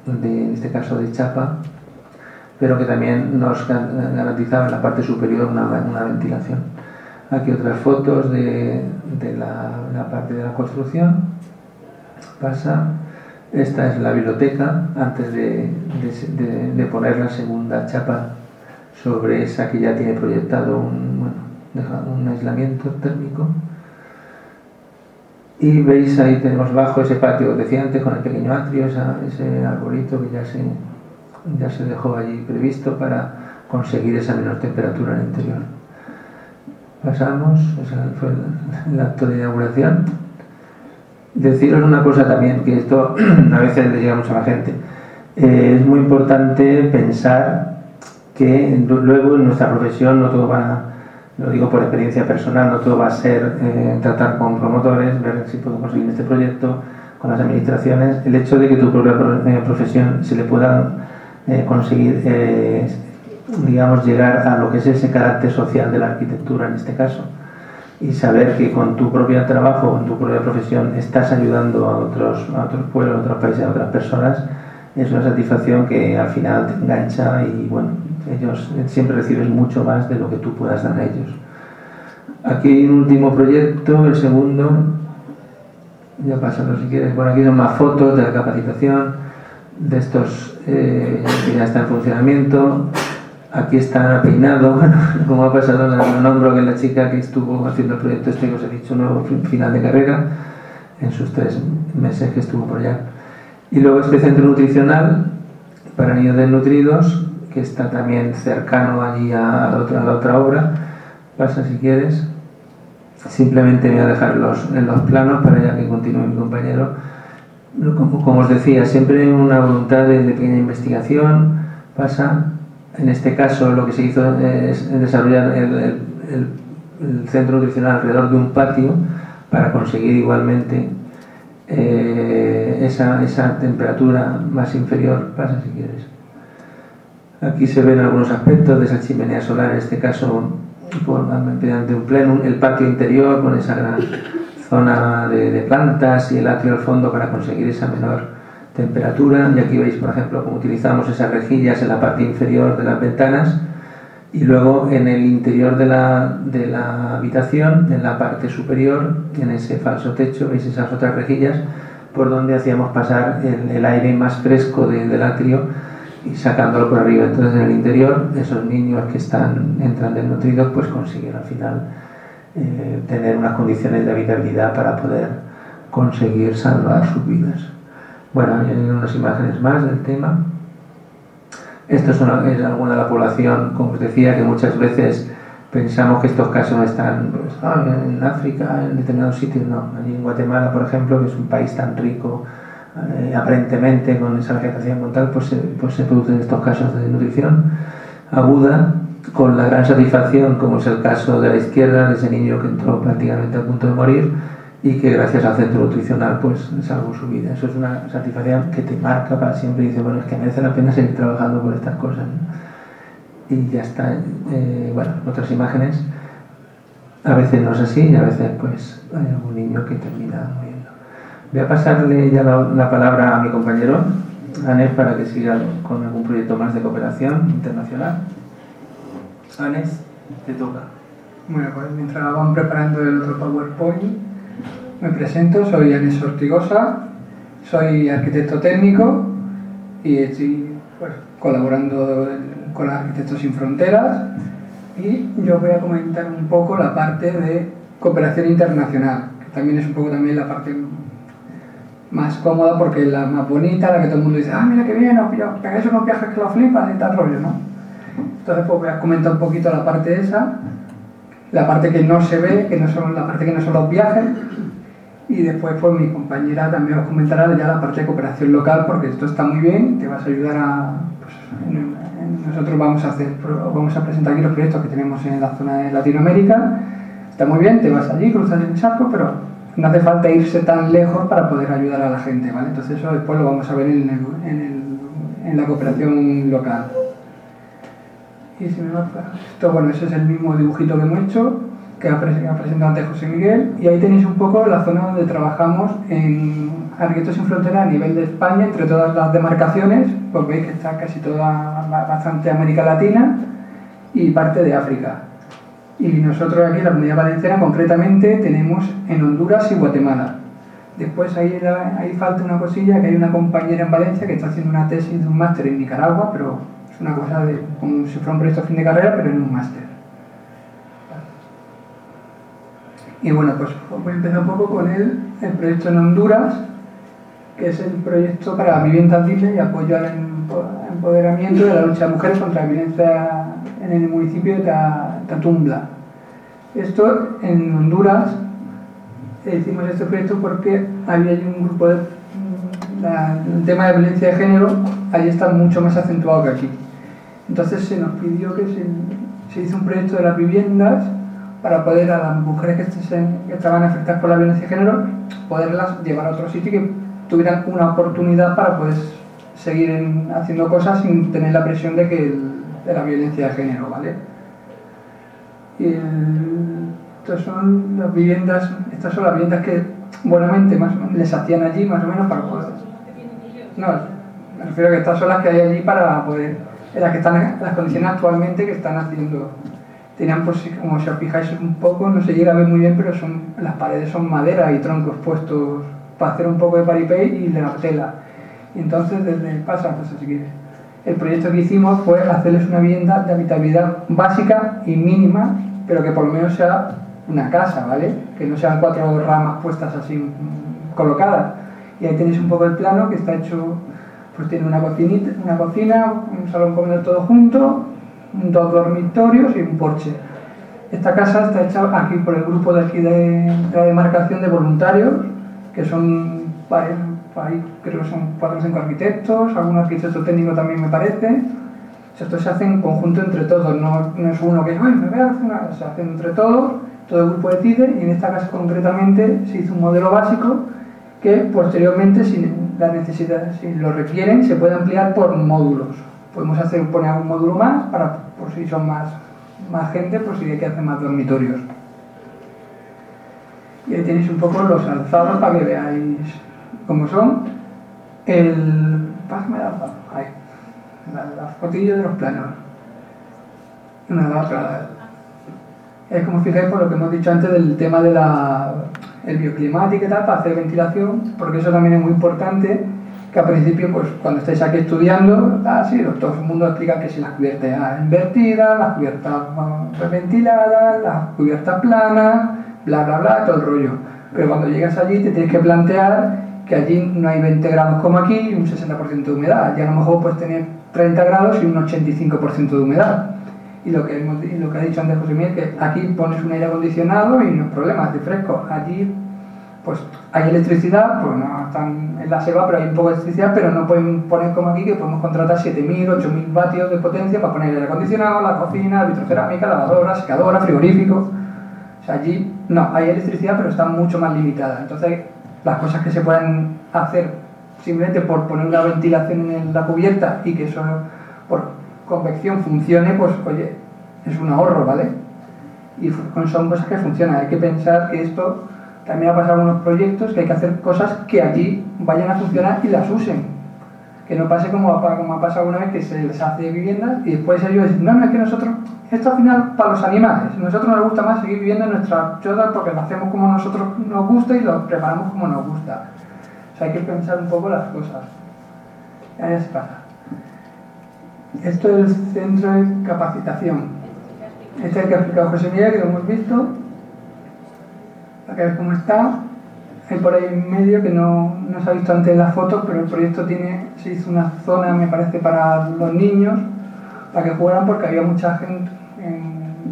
en este caso de chapa, pero que también nos garantizaba en la parte superior una ventilación. Aquí otras fotos de la parte de la construcción. Pasa. Esta es la biblioteca antes de poner la segunda chapa sobre esa que ya tiene proyectado un aislamiento térmico. Y veis ahí tenemos bajo ese patio que os decía antes con el pequeño atrio, ese arbolito que ya se dejó allí previsto para conseguir esa menor temperatura en el interior. Pasamos, ese fue el acto de inauguración. Deciros una cosa también, que esto a veces le llega mucho a la gente. Es muy importante pensar que luego en nuestra profesión no todo lo digo por experiencia personal, no todo va a ser tratar con promotores, ver si puedo conseguir este proyecto, con las administraciones. El hecho de que tu propia profesión se le pueda conseguir, digamos, llegar a lo que es ese carácter social de la arquitectura en este caso, y saber que con tu propio trabajo, con tu propia profesión, estás ayudando a otros pueblos, a otros países, a otras personas, es una satisfacción que al final te engancha y bueno, ellos siempre recibes mucho más de lo que tú puedas dar a ellos. Aquí hay un último proyecto, el segundo, ya pásalo si quieres. Bueno, aquí son más fotos de la capacitación de estos que ya está en funcionamiento. Aquí está peinado, como ha pasado, lo nombro, que es la chica que estuvo haciendo el proyecto este que os he dicho, nuevo final de carrera, en sus 3 meses que estuvo por allá. Y luego este centro nutricional para niños desnutridos, que está también cercano allí a la otra obra. Pasa si quieres. Simplemente voy a dejar en los planos para ya que continúe mi compañero. Como os decía, siempre una voluntad de pequeña investigación. Pasa. En este caso lo que se hizo es desarrollar el centro nutricional alrededor de un patio para conseguir igualmente esa temperatura más inferior. Pasa si quieres. Aquí se ven algunos aspectos de esa chimenea solar, en este caso mediante un plenum, el patio interior con esa gran zona de plantas y el atrio al fondo para conseguir esa menor temperatura. Y aquí veis, por ejemplo, cómo utilizamos esas rejillas en la parte inferior de las ventanas, y luego en el interior de la habitación, en la parte superior, en ese falso techo, veis esas otras rejillas por donde hacíamos pasar el aire más fresco del atrio y sacándolo por arriba. Entonces en el interior, esos niños que entran desnutridos, pues consiguen al final tener unas condiciones de habitabilidad para poder conseguir salvar sus vidas. Bueno, hay unas imágenes más del tema. Esto es alguna de la población, como os decía, que muchas veces pensamos que estos casos están en África, en determinados sitios. No, allí en Guatemala, por ejemplo, que es un país tan rico, aparentemente con esa vegetación con tal, pues se producen estos casos de desnutrición aguda, con la gran satisfacción, como es el caso de la izquierda, de ese niño que entró prácticamente a punto de morir y que gracias al centro nutricional pues salvó su vida. Eso es una satisfacción que te marca para siempre y dices, bueno, es que merece la pena seguir trabajando por estas cosas, ¿no? Y ya está. Bueno, otras imágenes, a veces no es así y a veces pues hay algún niño que termina muriendo. Voy a pasarle ya la palabra a mi compañero Anes para que siga con algún proyecto más de cooperación internacional. Anes, te toca.
Bueno, pues mientras van preparando el otro PowerPoint, me presento, soy Anes Ortigosa, soy arquitecto técnico y estoy pues, colaborando con Arquitectos Sin Fronteras, y yo voy a comentar un poco la parte de cooperación internacional, que también es un poco también la parte más cómoda porque es la más bonita, la que todo el mundo dice, ah, mira qué bien, pegáis unos viajes que lo flipas y tal rollo, ¿no? Entonces pues voy a comentar un poquito la parte esa, la parte que no se ve, la parte que no son los viajes, y después pues mi compañera también os comentará ya la parte de cooperación local, porque esto está muy bien, te vas a ayudar a... Pues, nosotros vamos a presentar aquí los proyectos que tenemos en la zona de Latinoamérica, está muy bien, te vas allí, cruzas el charco, pero no hace falta irse tan lejos para poder ayudar a la gente, ¿vale? Entonces eso después lo vamos a ver en la cooperación local. Y si me va esto, bueno, ese es el mismo dibujito que hemos hecho, que ha presentado antes José Miguel, y ahí tenéis un poco la zona donde trabajamos en Arquitectos Sin Fronteras a nivel de España, entre todas las demarcaciones, pues veis que está casi toda, bastante América Latina y parte de África. Y nosotros aquí en la Comunidad Valenciana concretamente tenemos en Honduras y Guatemala. Después ahí falta una cosilla, que hay una compañera en Valencia que está haciendo una tesis de un máster en Nicaragua, pero es una cosa como si fuera un proyecto a fin de carrera, pero en un máster. Y bueno, pues voy a empezar un poco con el proyecto en Honduras, que es el proyecto para viviendas dignas y apoyo al empoderamiento de la lucha de mujeres contra la violencia en el municipio de Tatumbla. Esto en Honduras hicimos este proyecto porque había allí un grupo el tema de violencia de género allí está mucho más acentuado que aquí. Entonces se nos pidió que se hizo un proyecto de las viviendas para poder a las mujeres que estaban afectadas por la violencia de género poderlas llevar a otro sitio y que tuvieran una oportunidad para poder seguir haciendo cosas sin tener la presión de la violencia de género, ¿vale? Y estas son las viviendas que buenamente les hacían allí más o menos para poder... No, me refiero a que estas son las que hay allí para poder... En las que están las condiciones actualmente que están haciendo... Tenían, pues, como si os fijáis un poco, no se llega a ver muy bien, pero las paredes son madera y troncos puestos para hacer un poco de paripé y de la tela. Y entonces, pasa si quieres. El proyecto que hicimos fue hacerles una vivienda de habitabilidad básica y mínima, pero que por lo menos sea una casa, ¿vale? Que no sean 4 ramas puestas así colocadas. Y ahí tenéis un poco el plano que está hecho, pues tiene una cocina, un salón comedor todo junto, 2 dormitorios y un porche. Esta casa está hecha aquí por el grupo de aquí de la demarcación de voluntarios, que son, creo que son 4 o 5 arquitectos, algún arquitecto técnico también me parece. Esto se hace en conjunto entre todos, no es uno que me voy a hacer una, se hace entre todos, todo el grupo decide, y en esta casa concretamente se hizo un modelo básico que posteriormente, si lo requieren, se puede ampliar por módulos. podemos poner algún módulo más para, por si son más gente, pues si hay que hacer más dormitorios. Y ahí tenéis un poco los alzados para que veáis cómo son. Pásame el alzado. Ahí. Las fotillos de los planos. Una de la otra. Es como fijáis por lo que hemos dicho antes del tema de el bioclimático y tal, para hacer ventilación, porque eso también es muy importante, que al principio, pues cuando estáis aquí estudiando, todo el mundo explica que si las cubiertas invertidas, las cubiertas ventiladas, las cubiertas planas, bla bla bla, todo el rollo. Pero cuando llegas allí te tienes que plantear que allí no hay 20 grados como aquí y un 60% de humedad. Y a lo mejor puedes tener 30 grados y un 85% de humedad. Y lo que ha dicho antes José Miguel, que aquí pones un aire acondicionado y no hay problema, de fresco. Allí pues hay electricidad, pues no están en la selva, pero hay un poco de electricidad, pero no pueden poner como aquí, que podemos contratar 7.000, 8.000 vatios de potencia para poner el aire acondicionado, la cocina, vitrocerámica, lavadora, secadora, frigorífico. O sea, allí no, hay electricidad, pero está mucho más limitada. Entonces, las cosas que se pueden hacer simplemente por poner una ventilación en la cubierta y que eso por convección funcione, pues oye, es un ahorro, ¿vale? Y son cosas que funcionan. Hay que pensar que esto también ha pasado en unos proyectos, que hay que hacer cosas que allí vayan a funcionar y las usen. Que no pase como ha pasado una vez, que se les hace viviendas y después ellos dicen, no, es que nosotros, esto al final para los animales, a nosotros nos gusta más seguir viviendo en nuestra choza porque lo hacemos como a nosotros nos gusta y lo preparamos como nos gusta. O sea, hay que pensar un poco las cosas. Ya se pasa. Esto es el centro de capacitación. Este es el que ha explicado José Miguel, que lo hemos visto. Para que veáis cómo está. Hay por ahí en medio que no se ha visto antes en las fotos, pero el proyecto se hizo una zona, me parece, para los niños, para que jugaran, porque había mucha gente,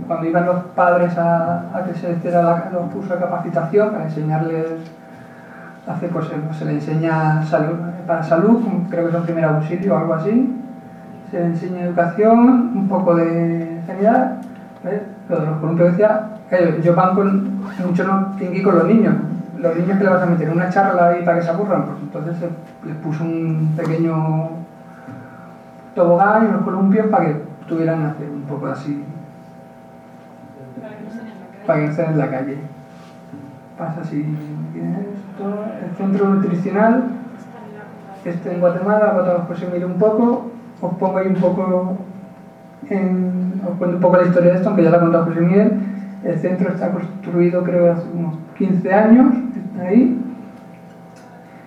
cuando iban los padres a que se hiciera los cursos de capacitación, para enseñarles, pues se les enseña para salud, creo que son primer auxilio o algo así, se les enseña educación, un poco de sanidad, ¿ves? Lo de los columpios decía, yo van mucho no tingui con los niños que le vas a meter una charla ahí para que se aburran, pues entonces les puso un pequeño tobogán y unos columpios para que tuvieran hacer un poco así, para que no estén en la calle. Pasa así, esto, el centro nutricional, en Guatemala, lo José Miguel un poco, os pongo ahí un poco, os cuento un poco la historia de esto, aunque ya la ha contado José Miguel. El centro está construido creo hace unos 15 años, está ahí,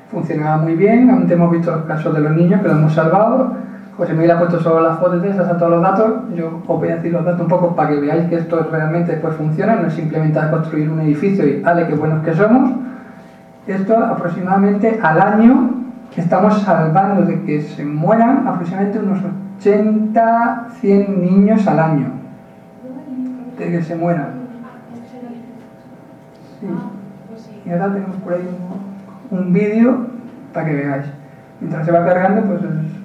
funcionaba muy bien, antes hemos visto los casos de los niños que lo hemos salvado. José Miguel ha puesto solo las fotos de esas, a todos los datos. Yo os voy a decir los datos un poco para que veáis que esto realmente después funciona, no es simplemente construir un edificio y ¡ale, qué buenos que somos! Esto aproximadamente al año estamos salvando de que se mueran aproximadamente unos 80, 100 niños al año, de que se mueran. Sí. Y ahora tenemos por ahí un vídeo para que veáis. Mientras se va cargando, pues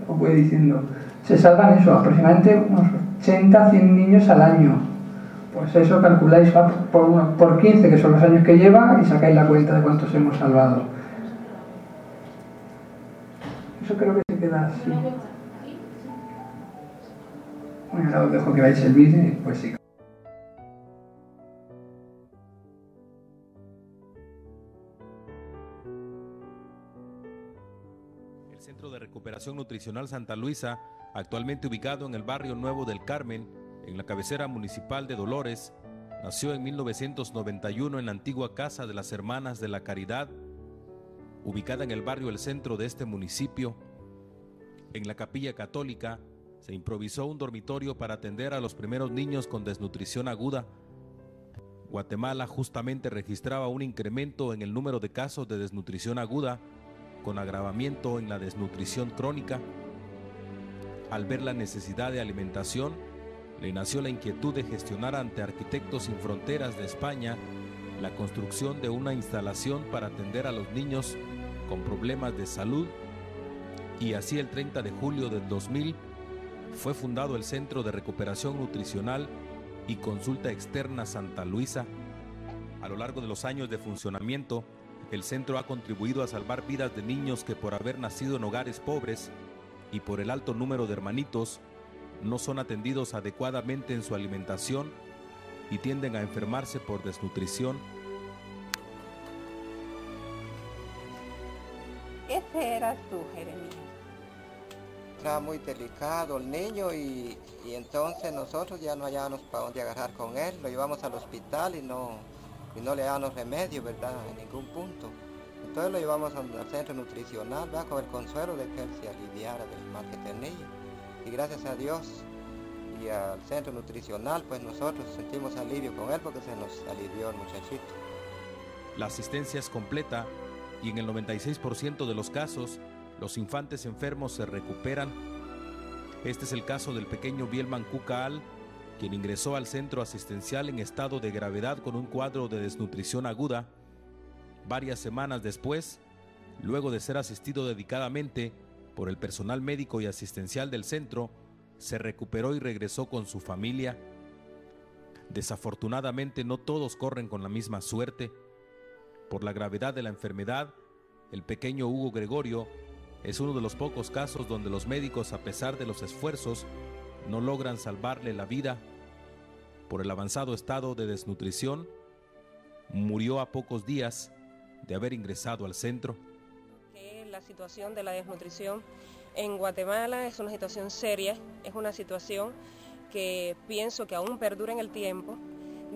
os voy diciendo. Se salvan eso, aproximadamente unos 80, 100 niños al año. Pues eso calculáis por 15, que son los años que lleva, y sacáis la cuenta de cuántos hemos salvado. Eso creo que se queda así. Bueno, ahora os dejo que veáis el vídeo y pues sí.
Centro de Recuperación Nutricional Santa Luisa, actualmente ubicado en el barrio Nuevo del Carmen, en la cabecera municipal de Dolores, nació en 1991 en la antigua Casa de las Hermanas de la Caridad, ubicada en el barrio El Centro de este municipio. En la capilla católica se improvisó un dormitorio para atender a los primeros niños con desnutrición aguda. Guatemala justamente registraba un incremento en el número de casos de desnutrición aguda, con agravamiento en la desnutrición crónica. Al ver la necesidad de alimentación, le nació la inquietud de gestionar ante Arquitectos Sin Fronteras de España la construcción de una instalación para atender a los niños con problemas de salud, y así el 30 de julio del 2000 fue fundado el Centro de Recuperación Nutricional y Consulta Externa Santa Luisa. A lo largo de los años de funcionamiento, el centro ha contribuido a salvar vidas de niños que por haber nacido en hogares pobres y por el alto número de hermanitos, no son atendidos adecuadamente en su alimentación y tienden a enfermarse por desnutrición.
¿Qué eras tú, Jeremías?
Estaba muy delicado el niño y entonces nosotros ya no hallábamos para dónde agarrar con él. Lo llevamos al hospital y no le dábamos remedio, ¿verdad? En ningún punto. Entonces lo llevamos al centro nutricional, ¿verdad? Con el consuelo de que él se aliviara del mal que tenía. Y gracias a Dios y al centro nutricional, pues nosotros sentimos alivio con él porque se nos alivió el muchachito.
La asistencia es completa y en el 96% de los casos, los infantes enfermos se recuperan. Este es el caso del pequeño Bielman Cucaal, quien ingresó al centro asistencial en estado de gravedad con un cuadro de desnutrición aguda. Varias semanas después, luego de ser asistido dedicadamente por el personal médico y asistencial del centro, se recuperó y regresó con su familia. Desafortunadamente, no todos corren con la misma suerte. Por la gravedad de la enfermedad, el pequeño Hugo Gregorio es uno de los pocos casos donde los médicos, a pesar de los esfuerzos, no logran salvarle la vida. Por el avanzado estado de desnutrición, murió a pocos días de haber ingresado al centro.
La situación de la desnutrición en Guatemala es una situación seria, es una situación que pienso que aún perdura en el tiempo,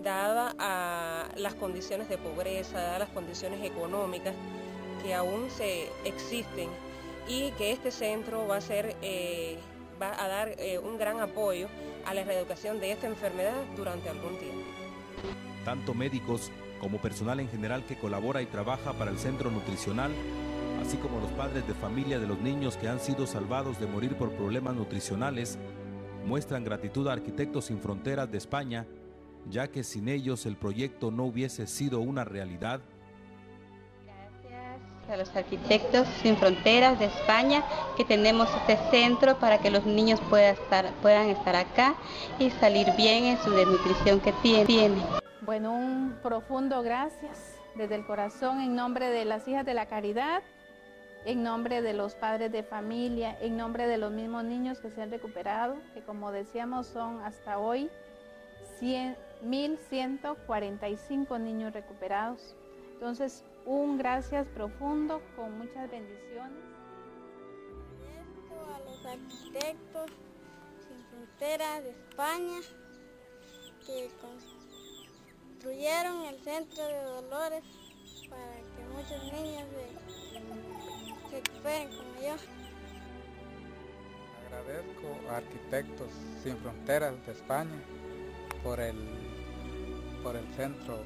dada a las condiciones de pobreza, dadas las condiciones económicas que aún existen, y que este centro va a dar un gran apoyo a la erradicación de esta enfermedad durante algún tiempo.
Tanto médicos como personal en general que colabora y trabaja para el centro nutricional, así como los padres de familia de los niños que han sido salvados de morir por problemas nutricionales, muestran gratitud a Arquitectos Sin Fronteras de España, ya que sin ellos el proyecto no hubiese sido una realidad.
Gracias a los Arquitectos Sin Fronteras de España que tenemos este centro para que los niños puedan estar acá y salir bien en su desnutrición que tienen.
Bueno, un profundo gracias desde el corazón en nombre de las Hijas de la Caridad, en nombre de los padres de familia, en nombre de los mismos niños que se han recuperado, que como decíamos son hasta hoy 1.145 niños recuperados. Entonces, un gracias profundo con muchas bendiciones.
A los Arquitectos Sin Fronteras de España que construyeron el centro de Dolores para que muchos niños se recuperen como yo.
Agradezco a Arquitectos Sin Fronteras de España por el centro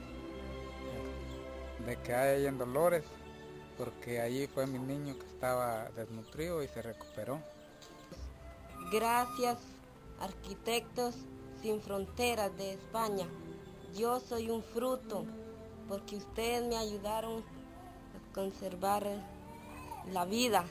de que hay ahí en Dolores, porque allí fue mi niño que estaba desnutrido y se recuperó.
Gracias, Arquitectos Sin Fronteras de España. Yo soy un fruto porque ustedes me ayudaron a conservar la vida.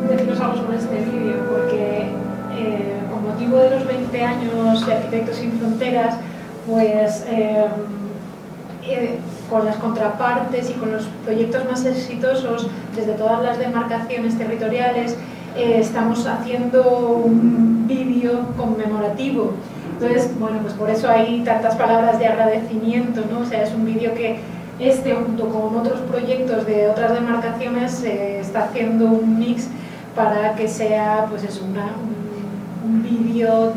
Deciros algo sobre este vídeo, porque con motivo de los 20 años de Arquitectos Sin Fronteras, pues con las contrapartes y con los proyectos más exitosos desde todas las demarcaciones territoriales, estamos haciendo un vídeo conmemorativo. Entonces, bueno, pues por eso hay tantas palabras de agradecimiento, ¿no? O sea, es un vídeo que junto con otros proyectos de otras demarcaciones, se está haciendo un mix para que sea, pues eso, un vídeo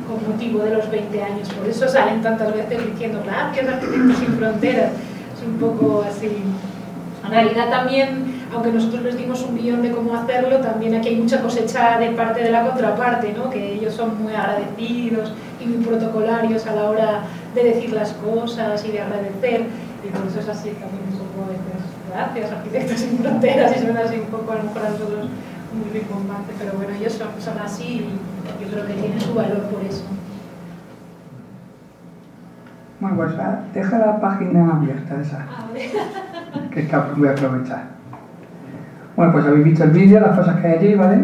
con motivo de los 20 años. Por eso salen tantas veces diciendo gracias Arquitectos Sin Fronteras. Es un poco así. En realidad también, aunque nosotros les dimos un guión de cómo hacerlo, también aquí hay mucha cosecha de parte de la contraparte, ¿no? Que ellos son muy agradecidos y muy protocolarios a la hora de decir las cosas y de agradecer, y por eso es así también un poco a veces, gracias Arquitectos Sin Fronteras, y suena así un poco a lo mejor a nosotros muy rimbombante, pero bueno, ellos son así y yo creo que tienen su valor por eso.
Bueno, pues deja la página abierta esa, que es que voy a aprovechar. Bueno, pues habéis visto el vídeo, las cosas que hay allí, ¿vale?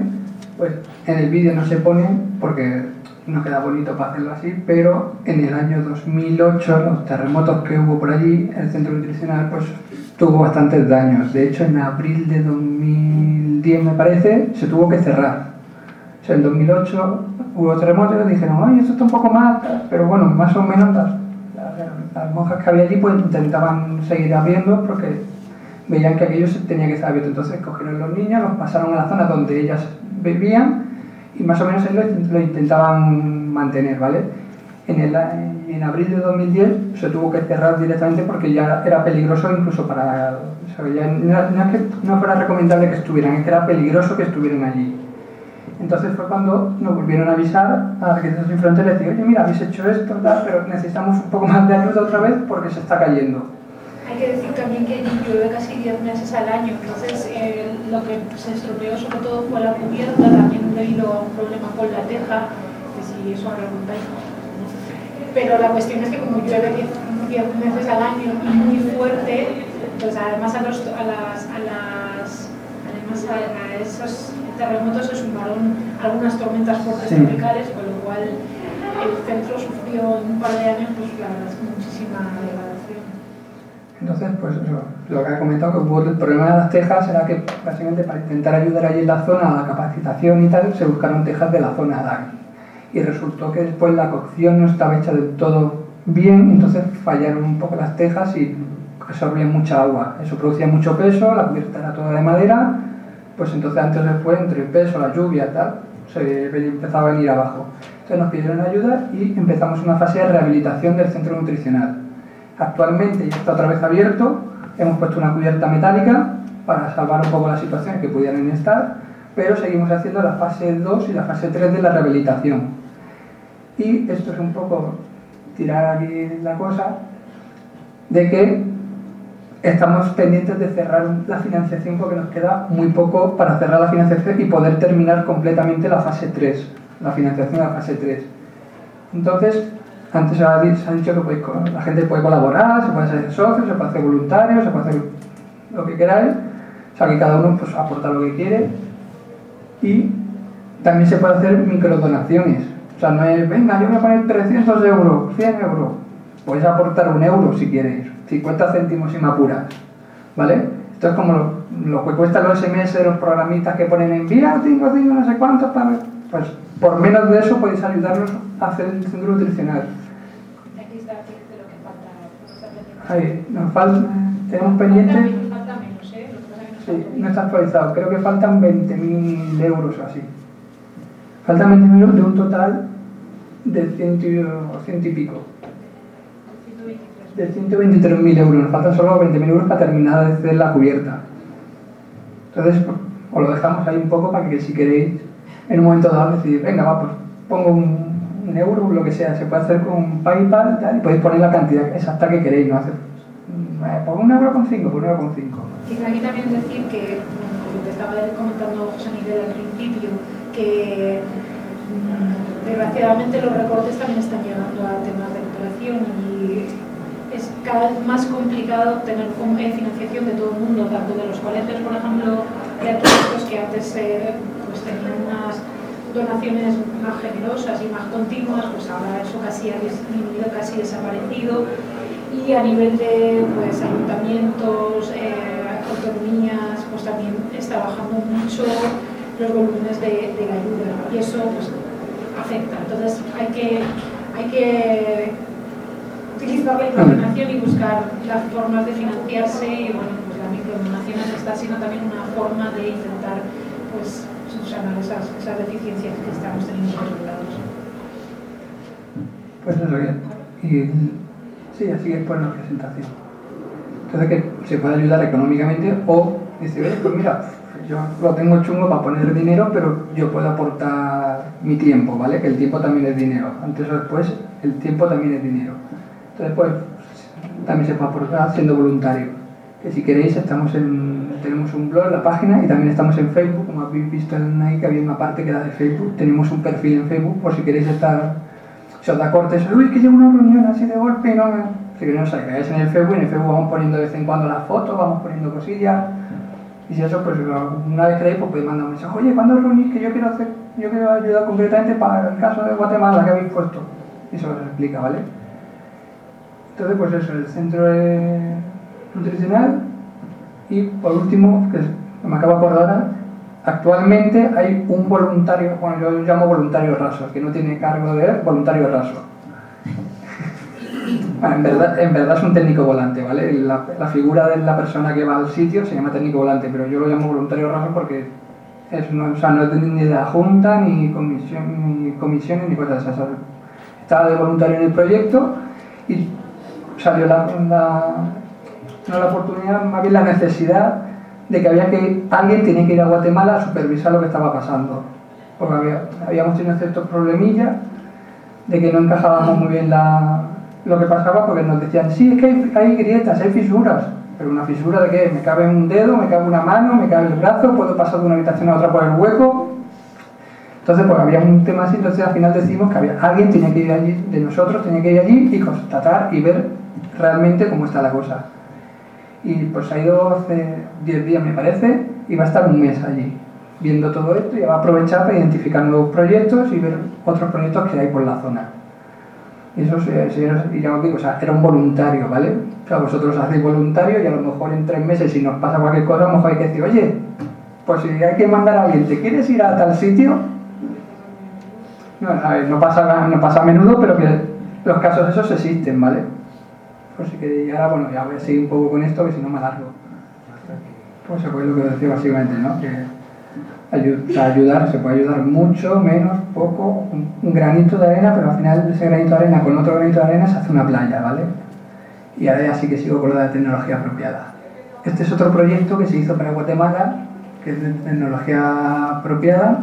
Pues en el vídeo no se pone porque no queda bonito para hacerlo así, pero en el año 2008, los terremotos que hubo por allí, el centro nutricional pues tuvo bastantes daños. De hecho, en abril de 2010, me parece, se tuvo que cerrar. O sea, en 2008 hubo terremotos y dijeron, oye, esto está un poco mal, pero bueno, más o menos las monjas que había allí pues intentaban seguir abriendo porque veían que aquello tenía que estar abierto. Entonces cogieron los niños, los pasaron a la zona donde ellas vivían y más o menos lo intentaban mantener, ¿vale? En abril de 2010 se tuvo que cerrar directamente porque ya era peligroso incluso para... O sea, ya no es que no fuera recomendable que estuvieran, es que era peligroso que estuvieran allí. Entonces fue cuando nos volvieron a avisar a Arquitectos Sin Fronteras y decir, oye, mira, habéis hecho esto, tal, pero necesitamos un poco más de ayuda otra vez porque se está cayendo.
Hay que decir también que llueve casi 10 meses al año, entonces lo que se estropeó sobre todo fue la cubierta, también debido a un problema con la teja, que si eso ahora contáis. Pero la cuestión es que como llueve 10 meses al año y muy fuerte, pues además a esos terremotos se sumaron algunas tormentas fuertes tropicales, con lo cual el centro sufrió en un par de años pues la verdad es que muchísima degradación.
Entonces, pues lo que ha comentado, que hubo el problema de las tejas era que básicamente para intentar ayudar allí en la zona a la capacitación y tal, se buscaron tejas de la zona de aquí. Y resultó que después la cocción no estaba hecha del todo bien, entonces fallaron un poco las tejas y absorbían mucha agua. Eso producía mucho peso, la cubierta era toda de madera, pues entonces antes o después, entre el peso, la lluvia y tal, se empezaba a venir abajo. Entonces nos pidieron ayuda y empezamos una fase de rehabilitación del centro nutricional. Actualmente ya está otra vez abierto, hemos puesto una cubierta metálica para salvar un poco la situación que pudieran estar, pero seguimos haciendo la fase 2 y la fase 3 de la rehabilitación. Y esto es un poco tirar aquí la cosa de que estamos pendientes de cerrar la financiación porque nos queda muy poco para cerrar la financiación y poder terminar completamente la fase 3, la financiación de la fase 3. Entonces, antes se ha dicho que la gente puede colaborar, se puede hacer socio, se puede hacer voluntario, se puede hacer lo que queráis, o sea que cada uno pues aporta lo que quiere y también se puede hacer microdonaciones. O sea, no es, venga, yo voy a poner 300 euros, 100 euros. Podéis aportar 1 euro si queréis, 50 céntimos si me apuras, ¿vale? Esto es como lo que cuestan los SMS de los programitas que ponen enviar 5, no sé cuántos para... Pues por menos de eso podéis ayudarnos a hacer el centro nutricional.
Aquí está de lo que falta.
Ahí, nos falta, tenemos pendiente...
Falta menos, ¿eh?
Sí, no está actualizado, creo que faltan 20.000 euros o así. Faltan 20.000 euros de un total de 100 y pico. De 123.000 euros, nos faltan solo 20.000 euros para terminar de hacer la cubierta. Entonces, pues, os lo dejamos ahí un poco para que si queréis, en un momento dado, decidir, venga, va, pues pongo un euro, lo que sea, se puede hacer con PayPal y podéis poner la cantidad exacta que queréis, no hacer, por 1,5 €, por 1,5 €.
Quizá aquí también decir que, como te estaba comentando José Miguel al principio, que desgraciadamente los recortes también están llegando a temas de cooperación y es cada vez más complicado obtener financiación de todo el mundo, tanto de los colegios, por ejemplo, gratuitos que antes pues tenían unas donaciones más generosas y más continuas, pues ahora eso casi ha disminuido, casi desaparecido, y a nivel de pues, ayuntamientos, autonomías, pues también está bajando mucho los volúmenes de la ayuda y eso pues afecta. Entonces hay que utilizar la imaginación y buscar las formas de financiarse y bueno, pues la microdonación está siendo también una forma de intentar pues subsanar esas deficiencias que estamos teniendo por los lados.
Pues eso bien. Y sí, así es por la presentación. Entonces que se puede ayudar económicamente o decir, pues mira, yo lo tengo chungo para poner dinero, pero yo puedo aportar mi tiempo, ¿vale? Que el tiempo también es dinero. Antes o después, el tiempo también es dinero. Entonces, pues, también se puede aportar siendo voluntario. Que si queréis, tenemos un blog en la página y también estamos en Facebook como habéis visto en ahí que había una parte que era de Facebook. Tenemos un perfil en Facebook por si queréis estar, si os da cortes, uy, que llevo una reunión así de golpe y no me... Si queréis, os salgáis en el Facebook, y en el Facebook vamos poniendo de vez en cuando las fotos, vamos poniendo cosillas. Y si eso, pues una vez queréis, pues podéis mandar un mensaje, oye, ¿cuándo os reunís? Que yo quiero ayudar concretamente para el caso de Guatemala que habéis puesto. Y eso os explica, ¿vale? Entonces, pues eso, el centro nutricional. Y por último, que me acabo de acordar ahora, actualmente hay un voluntario, bueno, yo lo llamo voluntario raso, que no tiene cargo de voluntario raso. Bueno, en verdad es un técnico volante, ¿vale? La figura de la persona que va al sitio se llama técnico volante, pero yo lo llamo voluntario raso porque no es ni de la Junta, ni comisiones, ni cosas esas. Estaba de voluntario en el proyecto y salió la oportunidad, más bien la necesidad de que alguien tenía que ir a Guatemala a supervisar lo que estaba pasando. Porque habíamos tenido ciertos problemillas de que no encajábamos muy bien lo que pasaba, porque nos decían, sí, es que hay grietas, hay fisuras. Pero ¿una fisura de qué? ¿Me cabe un dedo? ¿Me cabe una mano? ¿Me cabe el brazo? ¿Puedo pasar de una habitación a otra por el hueco? Entonces, pues había un tema así, entonces al final decimos que alguien tenía que ir allí, de nosotros tenía que ir allí y constatar y ver realmente cómo está la cosa. Y pues ha ido hace 10 días, me parece, y va a estar un mes allí, viendo todo esto, y va a aprovechar para identificar nuevos proyectos y ver otros proyectos que hay por la zona. Y eso y ya os digo, o sea, era un voluntario, ¿vale? O sea, vosotros hacéis voluntario y a lo mejor en 3 meses, si nos pasa cualquier cosa, a lo mejor hay que decir, oye, pues si hay que mandar a alguien, ¿te quieres ir a tal sitio? No, a ver, no pasa a menudo, pero que los casos esos existen, ¿vale? Pues si queréis, y ahora, bueno, ya voy a seguir un poco con esto, que si no me alargo. Pues se puede lo que decía básicamente, ¿no? Que ayudar, se puede ayudar mucho, menos, poco, un granito de arena, pero al final ese granito de arena con otro granito de arena se hace una playa, ¿vale? Y ahora ya sí que sigo con lo de la tecnología apropiada. Este es otro proyecto que se hizo para Guatemala, que es de tecnología apropiada,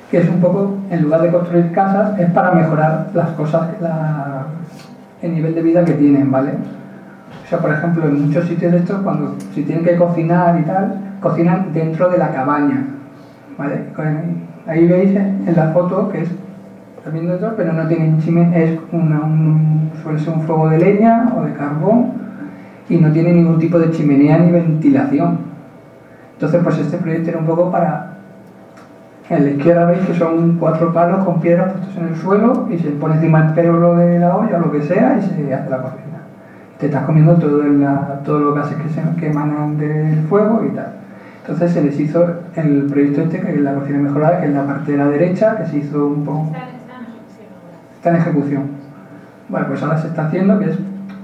que es un poco, en lugar de construir casas, es para mejorar las cosas, el nivel de vida que tienen, ¿vale? O sea, por ejemplo, en muchos sitios de estos, si tienen que cocinar y tal, cocinan dentro de la cabaña, ¿vale? Ahí veis en la foto que es también dentro, pero no tienen chimenea, suele ser un fuego de leña o de carbón y no tiene ningún tipo de chimenea ni ventilación. Entonces, pues este proyecto era un poco para... En la izquierda veis que son 4 palos con piedras puestos en el suelo y se pone encima el pelo de la olla o lo que sea y se hace la cocina. Te estás comiendo todos los gases que emanan del fuego y tal. Entonces se les hizo el proyecto este, que es la cocina mejorada, que es la parte de la derecha, que se hizo un poco... Está en ejecución. Bueno, pues ahora se está haciendo, que es,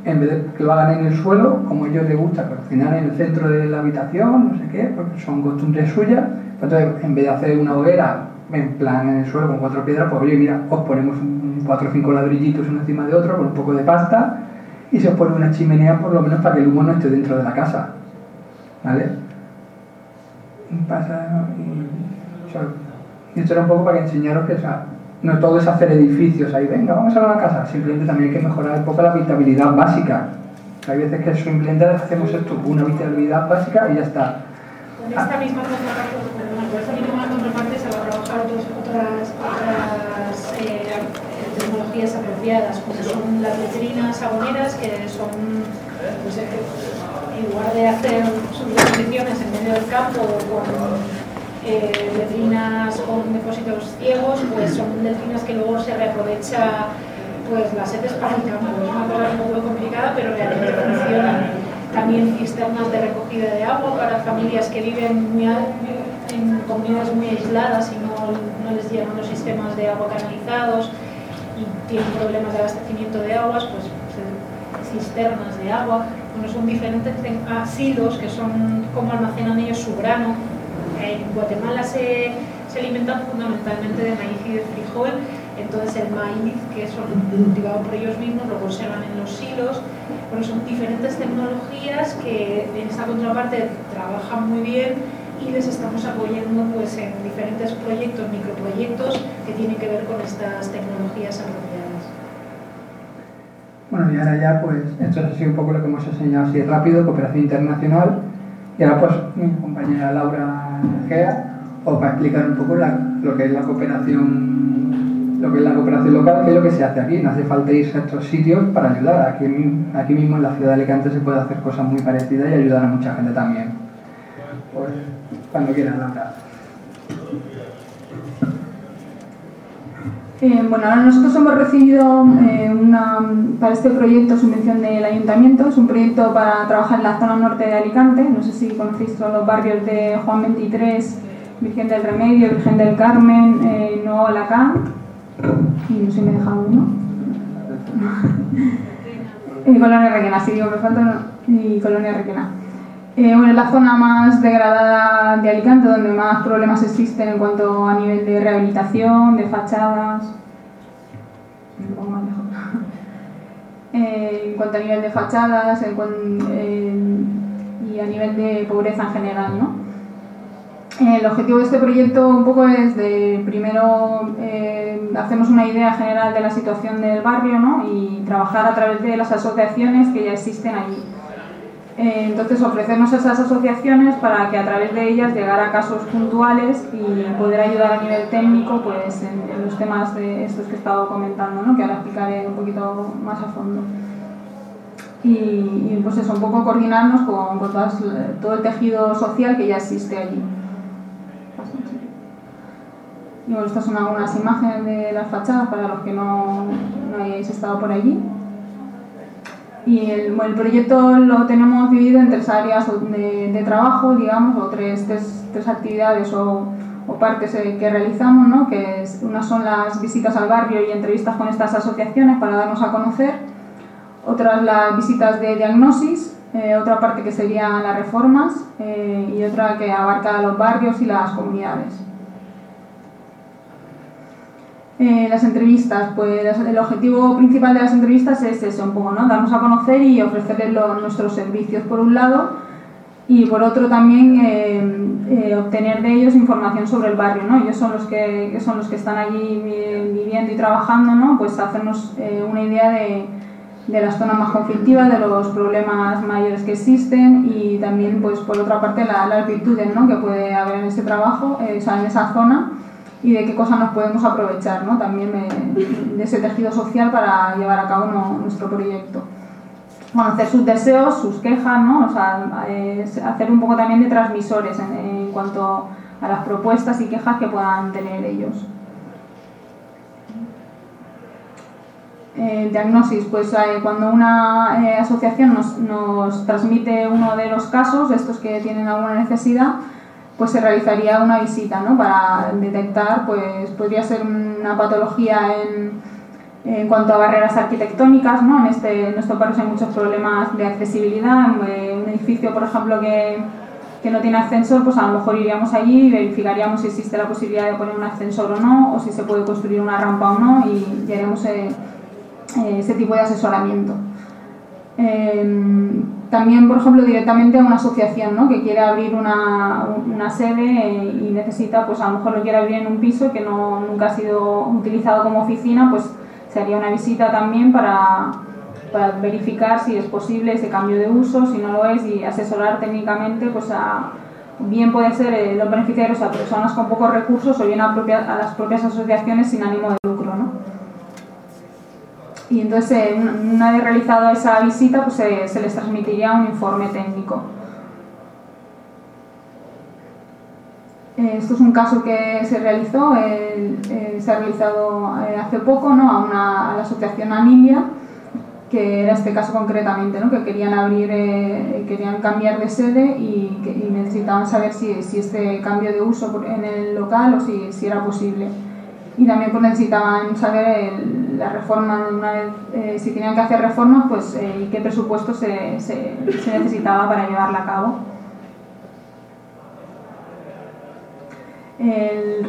en vez de que lo hagan en el suelo, como a ellos les gusta cocinar en el centro de la habitación, no sé qué, porque son costumbres suyas, pues entonces en vez de hacer una hoguera en plan en el suelo con 4 piedras, pues oye, mira, os ponemos 4 o 5 ladrillitos uno encima de otro con un poco de pasta y se os pone una chimenea por lo menos para que el humo no esté dentro de la casa, ¿vale? Y esto era un poco para que enseñaros que, o sea, no todo es hacer edificios ahí, venga, vamos a una casa, simplemente también hay que mejorar un poco la habitabilidad básica. Hay veces que simplemente hacemos esto, una habitabilidad básica y ya está.
Con esta misma contraparte se va a trabajar otras tecnologías apropiadas, como son las letrinas saboneras, que son, pues, en lugar de hacer subdivisiones en medio del campo con letrinas con depósitos ciegos, pues son letrinas que luego se reaprovecha pues las heces para el campo. Es una cosa un poco complicada, pero realmente funcionan. También cisternas de recogida de agua para familias que viven en comunidades muy aisladas y no les llegan los sistemas de agua canalizados y tienen problemas de abastecimiento de aguas, pues cisternas de agua. Bueno, son diferentes silos que son como almacenan ellos su grano. En Guatemala se alimentan fundamentalmente de maíz y de frijol, entonces el maíz, que es cultivado por ellos mismos, lo conservan en los silos. Bueno, son diferentes tecnologías que en esta contraparte trabajan muy bien y les estamos apoyando pues, en diferentes proyectos, microproyectos que tienen que ver con estas tecnologías apropiadas.
Bueno, y ahora ya, pues, esto ha sido un poco lo que hemos enseñado así rápido, cooperación internacional. Y ahora, pues, mi compañera Laura Gea os va a explicar un poco lo que es la cooperación local, que es lo que se hace aquí. No hace falta irse a estos sitios para ayudar. Aquí mismo en la ciudad de Alicante se puede hacer cosas muy parecidas y ayudar a mucha gente también. Pues, cuando quieras, Laura.
Bueno, ahora nosotros hemos recibido para este proyecto subvención del Ayuntamiento. Es un proyecto para trabajar en la zona norte de Alicante. No sé si conocéis todos los barrios de Juan 23, Virgen del Remedio, Virgen del Carmen, Nuevo Alacant, y no sé si me he dejado uno. Colonia Requena, sí, digo, me falta, y Colonia Requena. Bueno, es la zona más degradada de Alicante, donde más problemas existen en cuanto a nivel de rehabilitación, de fachadas. Me pongo más lejos. En cuanto a nivel de fachadas y a nivel de pobreza en general, ¿no? El objetivo de este proyecto un poco es primero hacemos una idea general de la situación del barrio, ¿no? Y trabajar a través de las asociaciones que ya existen allí. Entonces ofrecemos esas asociaciones para que a través de ellas llegar a casos puntuales y poder ayudar a nivel técnico pues, en los temas de estos que he estado comentando, ¿no? Que ahora explicaré un poquito más a fondo. Y pues eso, un poco coordinarnos con todo el tejido social que ya existe allí. Y bueno, estas son algunas imágenes de las fachadas para los que no hayáis estado por allí. Y el proyecto lo tenemos dividido en 3 áreas de trabajo, digamos, o tres actividades o partes que realizamos, ¿no? Unas son las visitas al barrio y entrevistas con estas asociaciones para darnos a conocer, otras las visitas de diagnosis, otra parte que serían las reformas y otra que abarca los barrios y las comunidades. Las entrevistas, pues el objetivo principal de las entrevistas es eso, un poco, ¿no? Darnos a conocer y ofrecerles nuestros servicios por un lado y por otro también obtener de ellos información sobre el barrio, ¿no? Ellos son los que están allí viviendo y trabajando, ¿no? Pues hacernos una idea de las zonas más conflictivas, de los problemas mayores que existen y también, pues por otra parte, las virtudes, ¿no? Que puede haber en ese trabajo, o sea, en esa zona, y de qué cosas nos podemos aprovechar, ¿no? También de ese tejido social para llevar a cabo nuestro proyecto. Conocer sus deseos, sus quejas, ¿no? O sea, hacer un poco también de transmisores en cuanto a las propuestas y quejas que puedan tener ellos. Diagnosis, pues cuando una asociación nos transmite uno de los casos, estos que tienen alguna necesidad, pues se realizaría una visita, ¿no? Para detectar, pues podría ser una patología en cuanto a barreras arquitectónicas, ¿no? En estos barrios hay muchos problemas de accesibilidad. Un edificio, por ejemplo, que no tiene ascensor, pues a lo mejor iríamos allí y verificaríamos si existe la posibilidad de poner un ascensor o no, o si se puede construir una rampa o no, y haremos ese tipo de asesoramiento. También, por ejemplo, directamente a una asociación, ¿no? Que quiere abrir una sede y necesita, pues a lo mejor lo quiere abrir en un piso que nunca ha sido utilizado como oficina, pues se haría una visita también para verificar si es posible ese cambio de uso, si no lo es, y asesorar técnicamente, pues bien puede ser los beneficiarios a personas con pocos recursos o bien a las propias asociaciones sin ánimo de lucro, ¿no? Y entonces, una vez realizado esa visita, pues se les transmitiría un informe técnico. Esto es un caso que se realizó, se ha realizado hace poco, ¿no? A la asociación Anilia, que era este caso concretamente, ¿no? Que querían querían cambiar de sede y necesitaban saber si este cambio de uso en el local o si era posible. Y también pues necesitaban saber la reforma, una vez, si tenían que hacer reformas, pues y qué presupuesto se necesitaba para llevarla a cabo.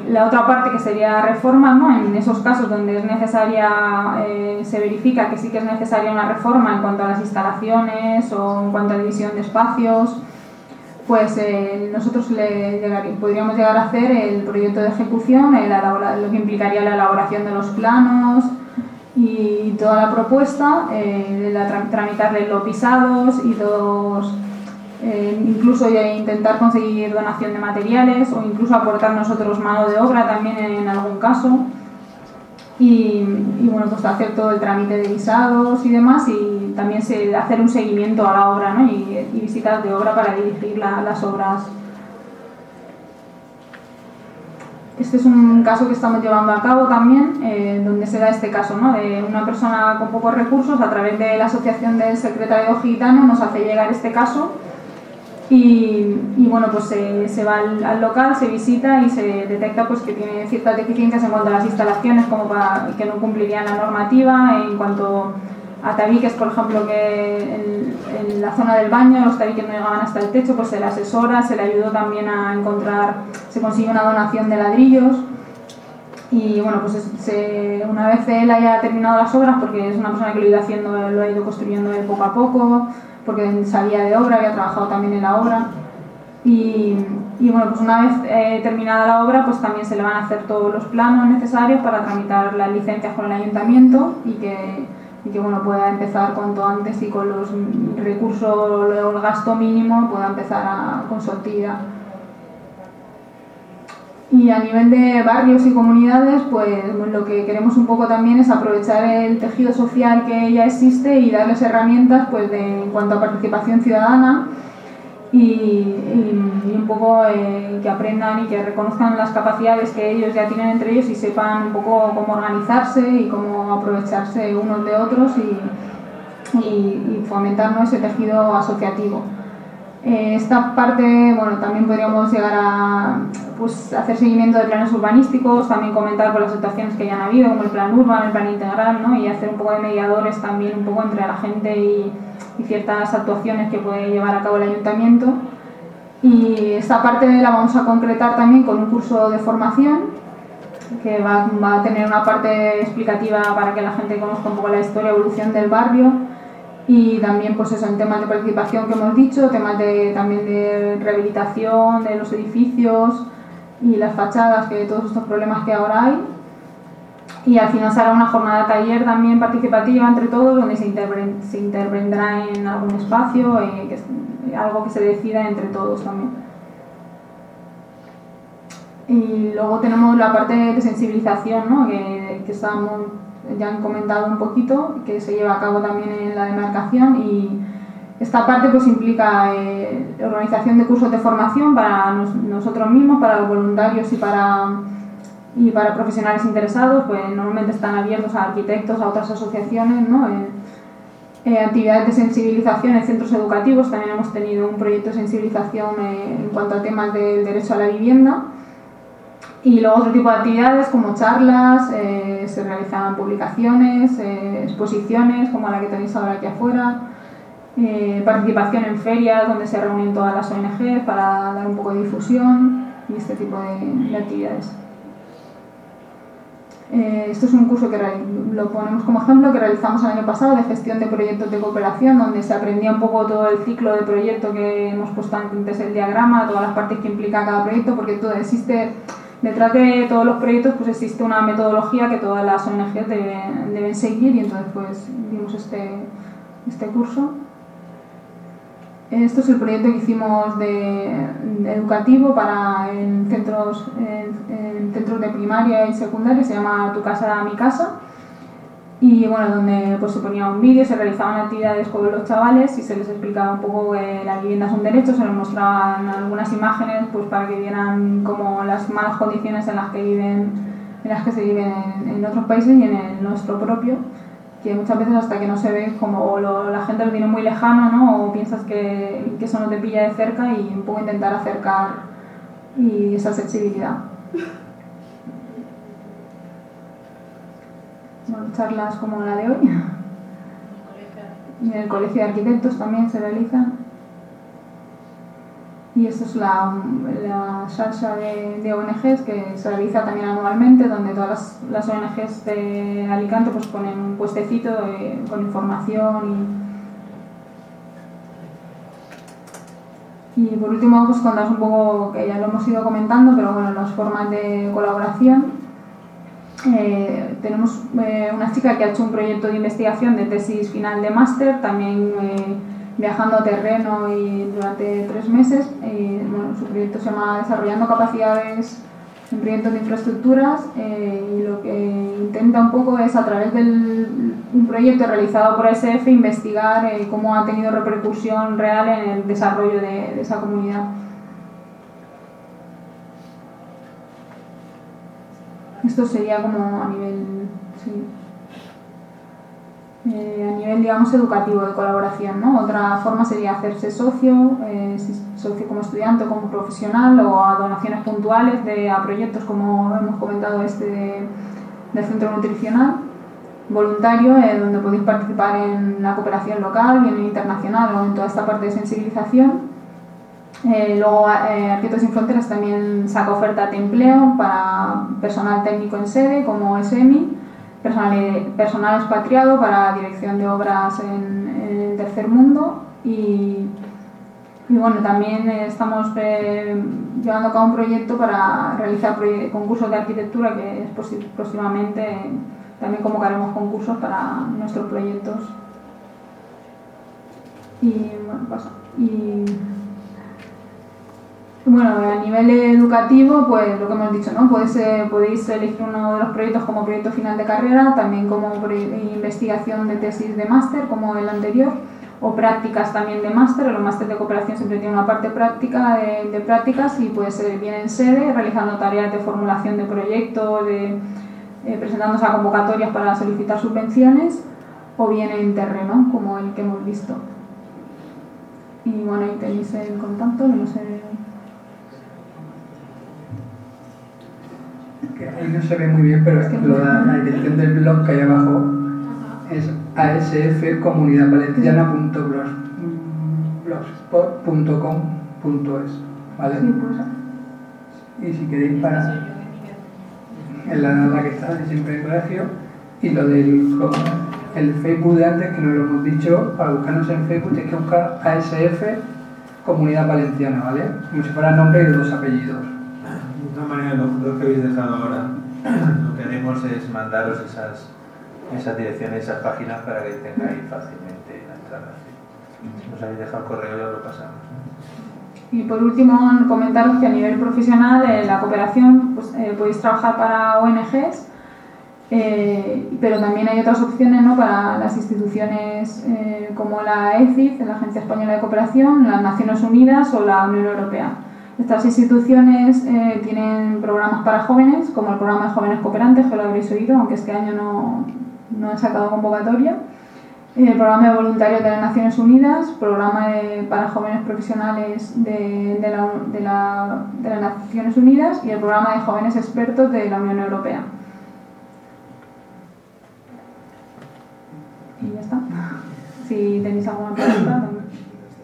La otra parte que sería reforma, ¿no? En esos casos donde es necesaria, se verifica que sí que es necesaria una reforma en cuanto a las instalaciones o en cuanto a división de espacios, pues nosotros podríamos llegar a hacer el proyecto de ejecución, lo que implicaría la elaboración de los planos y toda la propuesta, tramitarle los visados y incluso intentar conseguir donación de materiales o incluso aportar nosotros mano de obra también en algún caso. Y bueno, pues hacer todo el trámite de visados y demás, y también hacer un seguimiento a la obra, ¿no? y visitas de obra para dirigir las obras. Este es un caso que estamos llevando a cabo también, donde se da este caso, ¿no? De una persona con pocos recursos, a través de la Asociación del Secretariado Gitano nos hace llegar este caso. Y bueno, pues se va al local, se visita y se detecta pues que tiene ciertas deficiencias en cuanto a las instalaciones, como que no cumplirían la normativa, en cuanto a tabiques, por ejemplo, que en la zona del baño los tabiques no llegaban hasta el techo, pues se le asesora, se le ayudó también a encontrar, se consigue una donación de ladrillos. Y bueno, pues una vez él haya terminado las obras, porque es una persona que lo ha ido haciendo, lo ha ido construyendo de poco a poco, porque sabía de obra, había trabajado también en la obra. Y bueno, pues una vez terminada la obra, pues también se le van a hacer todos los planos necesarios para tramitar las licencias con el ayuntamiento y que bueno, pueda empezar cuanto antes y con los recursos o el gasto mínimo pueda empezar con su actividad. Y a nivel de barrios y comunidades, pues lo que queremos un poco también es aprovechar el tejido social que ya existe y darles herramientas pues en cuanto a participación ciudadana y un poco que aprendan y que reconozcan las capacidades que ellos ya tienen entre ellos y sepan un poco cómo organizarse y cómo aprovecharse unos de otros y fomentar, ¿no?, ese tejido asociativo. Esta parte, bueno, también podríamos llegar a pues, hacer seguimiento de planes urbanísticos, también comentar por las situaciones que ya han habido, como el plan urbano, el plan integral, ¿no?, y hacer un poco de mediadores también un poco entre la gente y ciertas actuaciones que puede llevar a cabo el ayuntamiento. Y esta parte la vamos a concretar también con un curso de formación que va a tener una parte explicativa para que la gente conozca un poco la historia y evolución del barrio. Y también pues eso, en temas de participación que hemos dicho, temas también de rehabilitación de los edificios y las fachadas, que todos estos problemas que ahora hay. Y al final se hará una jornada de taller también participativa entre todos, donde se intervendrá en algún espacio, algo que se decida entre todos también. Y luego tenemos la parte de sensibilización, ¿no?, que ya han comentado un poquito, que se lleva a cabo también en la demarcación, y esta parte pues implica organización de cursos de formación para nosotros mismos, para los voluntarios y para profesionales interesados, pues normalmente están abiertos a arquitectos, a otras asociaciones, ¿no? Actividades de sensibilización en centros educativos, también hemos tenido un proyecto de sensibilización en cuanto a temas del derecho a la vivienda. Y luego otro tipo de actividades como charlas, se realizan publicaciones, exposiciones como la que tenéis ahora aquí afuera, participación en ferias donde se reúnen todas las ONG para dar un poco de difusión y este tipo de actividades. Esto es un curso que lo ponemos como ejemplo que realizamos el año pasado de gestión de proyectos de cooperación, donde se aprendía un poco todo el ciclo de proyecto que hemos puesto antes, el diagrama, todas las partes que implica cada proyecto, porque todo existe. Detrás de todos los proyectos pues existe una metodología que todas las ONG deben seguir, y entonces pues dimos este curso. Esto es el proyecto que hicimos educativo en centros de primaria y secundaria, se llama Tu casa, mi casa. Y bueno, donde pues se ponía un vídeo, se realizaban actividades con los chavales y se les explicaba un poco que la vivienda es un derecho, se les mostraban algunas imágenes pues para que vieran como las malas condiciones en las que se viven en otros países y en el nuestro propio, que muchas veces hasta que no se ve, como la gente lo tiene muy lejano, ¿no?, o piensas que eso no te pilla de cerca, y un poco intentar acercar y esa sensibilidad. Bueno, charlas como la de hoy. En el Colegio de Arquitectos también se realizan. Y esto es la salsa de ONGs que se realiza también anualmente, donde todas las ONGs de Alicante pues ponen un puestecito con información y por último pues contaros un poco, que ya lo hemos ido comentando, pero bueno, las formas de colaboración. Tenemos una chica que ha hecho un proyecto de investigación de tesis final de máster, también viajando a terreno y durante 3 meses. Bueno, su proyecto se llama Desarrollando Capacidades en Proyectos de Infraestructuras, y lo que intenta un poco es, a través de un proyecto realizado por ASF, investigar cómo ha tenido repercusión real en el desarrollo de esa comunidad. Esto sería como a nivel, sí, a nivel, digamos, educativo, de colaboración, ¿no? Otra forma sería hacerse socio, socio como estudiante o como profesional, o a donaciones puntuales a proyectos como hemos comentado del centro nutricional, voluntario, donde podéis participar en la cooperación local, bien en internacional o en toda esta parte de sensibilización. Luego Arquitectos Sin Fronteras también saca oferta de empleo para personal técnico en sede, como SEMI, personal expatriado para dirección de obras en el tercer mundo, y bueno, también estamos llevando a cabo un proyecto para realizar concursos de arquitectura, que próximamente también convocaremos concursos para nuestros proyectos. Y bueno, pasa. Bueno, a nivel educativo, pues lo que hemos dicho, ¿no? Podéis elegir uno de los proyectos como proyecto final de carrera, también como investigación de tesis de máster, como el anterior, o prácticas también de máster. Los másteres de cooperación siempre tienen una parte práctica de prácticas, y puede ser bien en sede, realizando tareas de formulación de proyectos, presentándose a convocatorias para solicitar subvenciones, o bien en terreno, como el que hemos visto. Y bueno, ahí tenéis el contacto, no sé.
Que ahí no se ve muy bien, pero la dirección del blog que hay abajo es asfcomunidadvalenciana.blogspot.com.es, ¿vale?
Sí, pues.
Y si queréis, para en la que está de siempre en colegio, y lo del el Facebook de antes, que nos lo hemos dicho, para buscarnos en Facebook tienes que buscar ASF Comunidad Valenciana, ¿vale? Como si fuera el nombre de 2 apellidos.
De todas maneras, lo que habéis dejado ahora, lo que haremos es mandaros esas direcciones, esas páginas, para que tengáis fácilmente la entrada. Si nos habéis dejado el correo, ya lo pasamos.
Y por último, comentaros que a nivel profesional, la cooperación, pues, podéis trabajar para ONGs, pero también hay otras opciones, ¿no? Para las instituciones como la ECID, la Agencia Española de Cooperación, las Naciones Unidas o la Unión Europea. Estas instituciones tienen programas para jóvenes, como el programa de jóvenes cooperantes, que lo habréis oído, aunque este año no han sacado convocatoria. El programa de voluntarios de las Naciones Unidas, programa para jóvenes profesionales de las Naciones Unidas, y el programa de jóvenes expertos de la Unión Europea. Y ya está. Si tenéis alguna pregunta.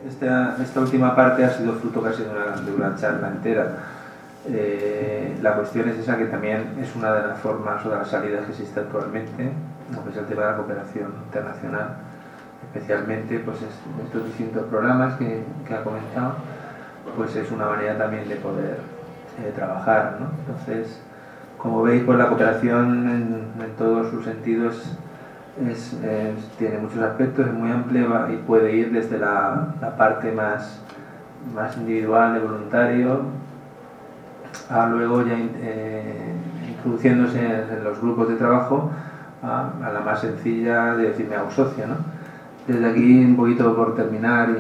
Esta última parte ha sido fruto casi de una charla entera. La cuestión es esa, que también es una de las formas o de las salidas que existe actualmente, que es el tema de la cooperación internacional, especialmente pues estos distintos programas que ha comentado, pues es una manera también de poder trabajar, ¿no? Entonces, como veis, pues la cooperación en todos sus sentidos tiene muchos aspectos, es muy amplia y puede ir desde la parte más individual de voluntario a luego ya introduciéndose en los grupos de trabajo a la más sencilla de decir me hago socio, ¿no? Desde aquí, un poquito por terminar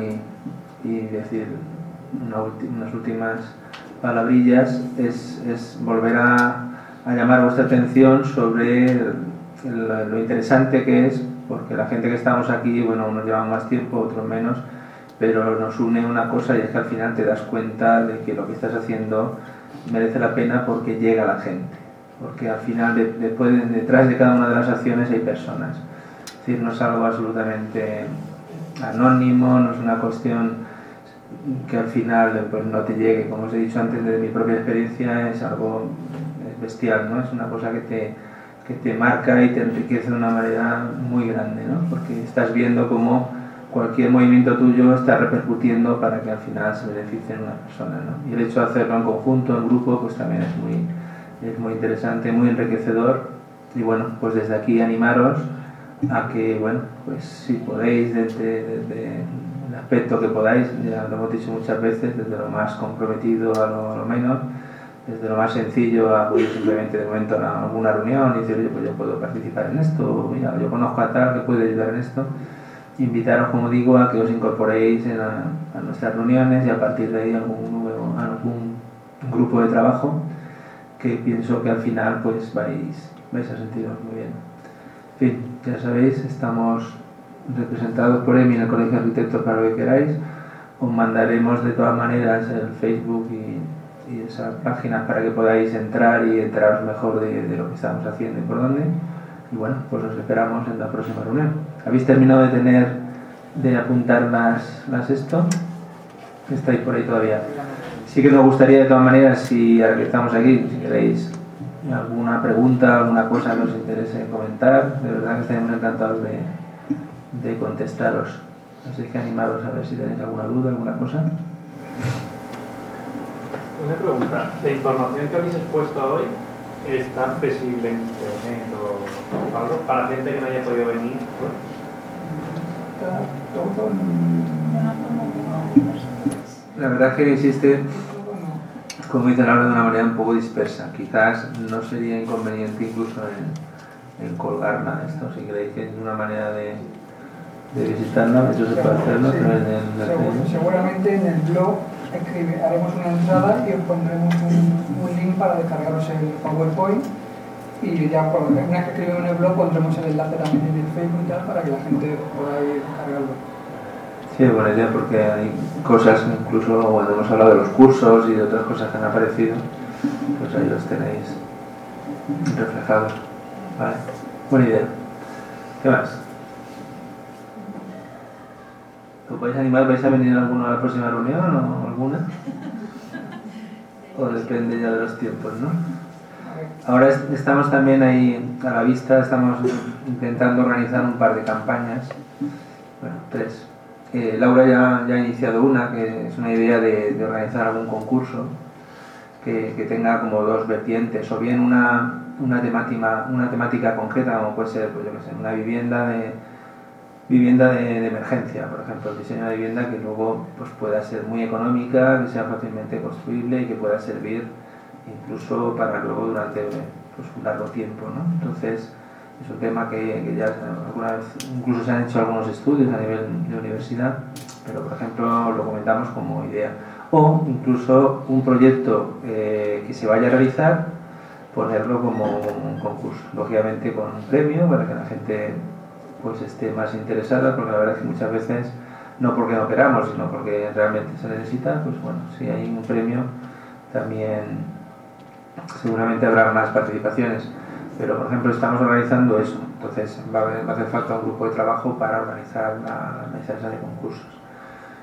y decir unas últimas palabrillas, es volver a llamar vuestra atención sobre lo interesante que es, porque la gente que estamos aquí, bueno, unos llevan más tiempo, otros menos, pero nos une una cosa, y es que al final te das cuenta de que lo que estás haciendo merece la pena porque llega a la gente, porque al final detrás de cada una de las acciones hay personas. Es decir, no es algo absolutamente anónimo, no es una cuestión que al final pues, no te llegue. Como os he dicho antes, de mi propia experiencia, es algo bestial, ¿no? Es una cosa que te marca y te enriquece de una manera muy grande, ¿no? Porque estás viendo cómo cualquier movimiento tuyo está repercutiendo para que al final se beneficien una persona, ¿no? Y el hecho de hacerlo en conjunto, en grupo, pues también es muy interesante, muy enriquecedor. Y bueno, pues desde aquí animaros a que, bueno, pues si podéis, desde aspecto que podáis, ya lo hemos dicho muchas veces, desde lo más comprometido a lo menos, desde lo más sencillo a acudir simplemente de momento a alguna reunión y decir, oye, pues yo puedo participar en esto, mira, yo conozco a tal que puede ayudar en esto. Invitaros, como digo, a que os incorporéis a nuestras reuniones y a partir de ahí algún grupo de trabajo que pienso que al final pues vais a sentiros muy bien. En fin, ya sabéis, estamos representados por EMI en el Colegio de Arquitectos para lo que queráis. Os mandaremos de todas maneras el Facebook y esas páginas para que podáis entrar y enteraros mejor de lo que estamos haciendo y por dónde. Y bueno, pues os esperamos en la próxima reunión. ¿Habéis terminado de apuntar las esto? ¿Estáis por ahí todavía? Sí que nos gustaría de todas maneras, si ahora que estamos aquí, si queréis alguna pregunta, alguna cosa que os interese comentar, de verdad que estaremos encantados de contestaros. Así que animaros a ver si tenéis alguna duda, alguna cosa.
Una pregunta, ¿la información que habéis expuesto hoy está accesible en internet o algo para gente que no haya podido venir?
La verdad es que existe, como dicen ahora, de una manera un poco dispersa. Quizás no sería inconveniente incluso en colgarla esto, si creéis que es una manera de visitarla, eso se puede hacerlo.
Seguramente en el blog haremos una entrada y os pondremos un link para descargaros el PowerPoint y ya por una vez que escribimos en el blog pondremos el enlace también en el Facebook y tal para que la gente pueda ir cargarlo.
Sí, buena idea, porque hay cosas, incluso cuando hemos hablado de los cursos y de otras cosas que han aparecido, pues ahí los tenéis reflejados. Vale, buena idea. ¿Qué más? ¿Os vais a animar? ¿Vais a venir alguno a la próxima reunión o alguna? O depende ya de los tiempos, ¿no? Ahora estamos también ahí a la vista, estamos intentando organizar un par de campañas, bueno, 3. Laura ya ha iniciado una, que es una idea de organizar algún concurso que tenga como 2 vertientes, o bien una temática concreta, como puede ser, pues yo qué sé, una vivienda de emergencia, por ejemplo, el diseño de vivienda que luego pues pueda ser muy económica, que sea fácilmente construible y que pueda servir incluso para luego durante pues, un largo tiempo, ¿no? Entonces es un tema que ya alguna vez incluso se han hecho algunos estudios a nivel de universidad, pero por ejemplo lo comentamos como idea. O incluso un proyecto que se vaya a realizar, ponerlo como un concurso, lógicamente con un premio para que la gente pues esté más interesada, porque la verdad es que muchas veces, no porque no queramos, sino porque realmente se necesita, pues bueno, si hay un premio también seguramente habrá más participaciones. Pero por ejemplo estamos organizando eso, entonces va a hacer falta un grupo de trabajo para organizar la mesa esa de concursos.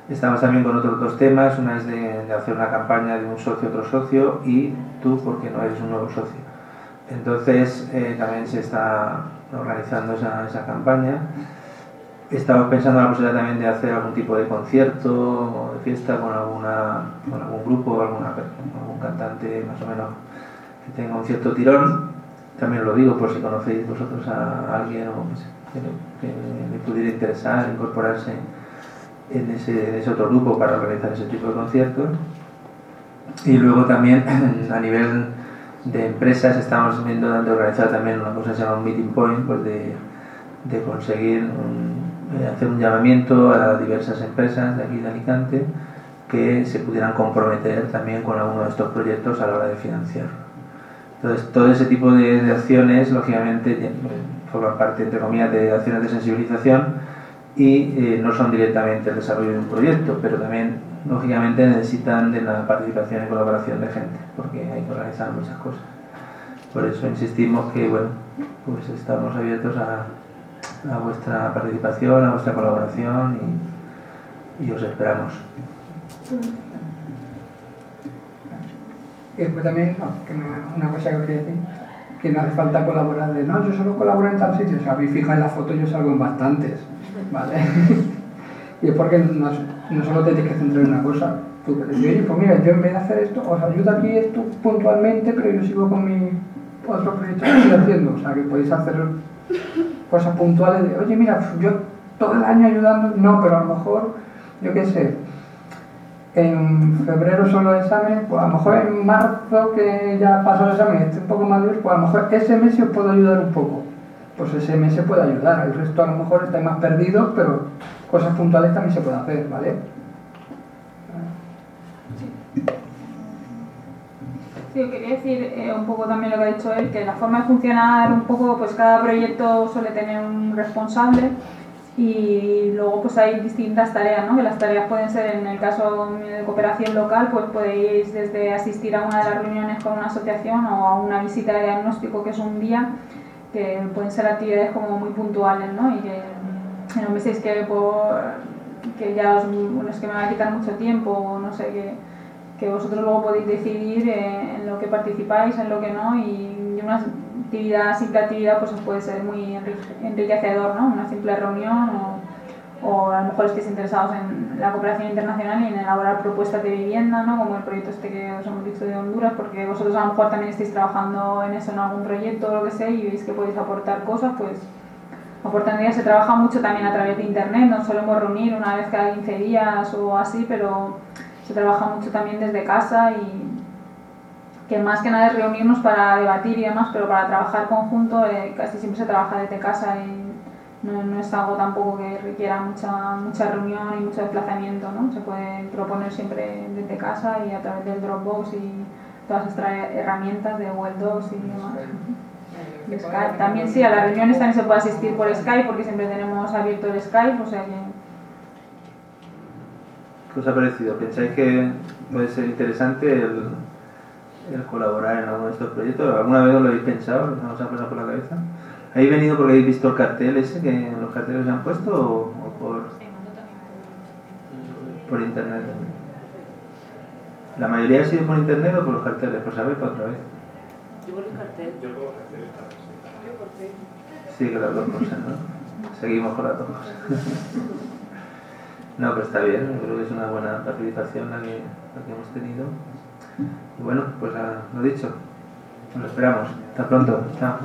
Estamos también con otros 2 temas, una es de hacer una campaña de un socio, otro socio, y tú porque no eres un nuevo socio. Entonces también se está organizando esa campaña. Estamos pensando en la posibilidad también de hacer algún tipo de concierto o de fiesta con algún grupo, algún cantante más o menos que tenga un cierto tirón. También lo digo por si conocéis vosotros a alguien o que le pudiera interesar incorporarse en ese otro grupo para organizar ese tipo de conciertos. Y luego también a nivel de empresas estamos viendo de organizar también una cosa que se llama un meeting point, pues de conseguir hacer un llamamiento a diversas empresas de aquí de Alicante que se pudieran comprometer también con alguno de estos proyectos a la hora de financiarlo. Entonces, todo ese tipo de acciones, lógicamente, forman parte, entre comillas, de acciones de sensibilización y no son directamente el desarrollo de un proyecto, pero también, lógicamente, necesitan de la participación y colaboración de gente, porque hay que organizar muchas cosas. Por eso insistimos que, bueno, pues estamos abiertos a vuestra participación, a vuestra colaboración y os esperamos.
Y después también, una cosa que quería decir, que no hace falta colaborar yo solo colaboro en tal sitio, o sea, habéis fijado en la foto, yo salgo en bastantes, ¿vale? Y es porque no solo tenéis que centrar en una cosa, tú puedes decir, oye, pues mira, yo en vez de hacer esto, os ayudo aquí esto puntualmente, pero yo sigo con mi otro proyecto que estoy haciendo, o sea, que podéis hacer cosas puntuales de, oye, mira, yo todo el año ayudando, no, pero a lo mejor yo qué sé, en febrero son los exámenes, pues a lo mejor en marzo, que ya pasó el examen y esté un poco más duro, pues a lo mejor ese mes os puedo ayudar un poco. Pues ese mes se puede ayudar, el resto a lo mejor estáis más perdidos, pero cosas puntuales también se pueden hacer, ¿vale?
Sí, quería decir un poco también lo que ha dicho él, que la forma de funcionar un poco, pues cada proyecto suele tener un responsable y luego pues hay distintas tareas, ¿no? Que las tareas pueden ser, en el caso de cooperación local, pues podéis desde asistir a una de las reuniones con una asociación o a una visita de diagnóstico, que es un día, que pueden ser actividades como muy puntuales, ¿no? Y que no penséis que ya es que me va a quitar mucho tiempo o no sé, que vosotros luego podéis decidir en lo que participáis, en lo que no, y una actividad, simple actividad, pues os puede ser muy enriquecedor, ¿no? Una simple reunión o a lo mejor estéis interesados en la cooperación internacional y en elaborar propuestas de vivienda, ¿no? Como el proyecto este que os hemos dicho de Honduras, porque vosotros a lo mejor también estáis trabajando en eso, en algún proyecto o lo que sea, y veis que podéis aportar cosas, pues oportunidad. Se trabaja mucho también a través de internet, nos solemos reunir una vez cada 15 días o así, pero se trabaja mucho también desde casa, y que más que nada es reunirnos para debatir y demás, pero para trabajar conjunto casi siempre se trabaja desde casa y no es algo tampoco que requiera mucha reunión y mucho desplazamiento, ¿no? Se puede proponer siempre desde casa y a través del Dropbox y todas estas herramientas de Google Docs y demás. Skype. También sí, a las reuniones también se puede asistir por Skype, porque siempre tenemos abierto el Skype, o sea que...
¿Qué os ha parecido? ¿Pensáis que puede ser interesante el colaborar en alguno de estos proyectos? ¿Alguna vez os lo habéis pensado? ¿Os ha pasado por la cabeza? ¿Habéis venido porque habéis visto el cartel ese que los carteles se han puesto o por internet? ¿La mayoría ha sido por internet o por los carteles? Por saber para otra vez.
Yo por los carteles.
Yo por los carteles también.
Sí, que las dos cosas, ¿no? Seguimos con las dos cosas. No, pero está bien, yo creo que es una buena participación la que hemos tenido. Y bueno, pues lo dicho, nos esperamos. Hasta pronto. Chao.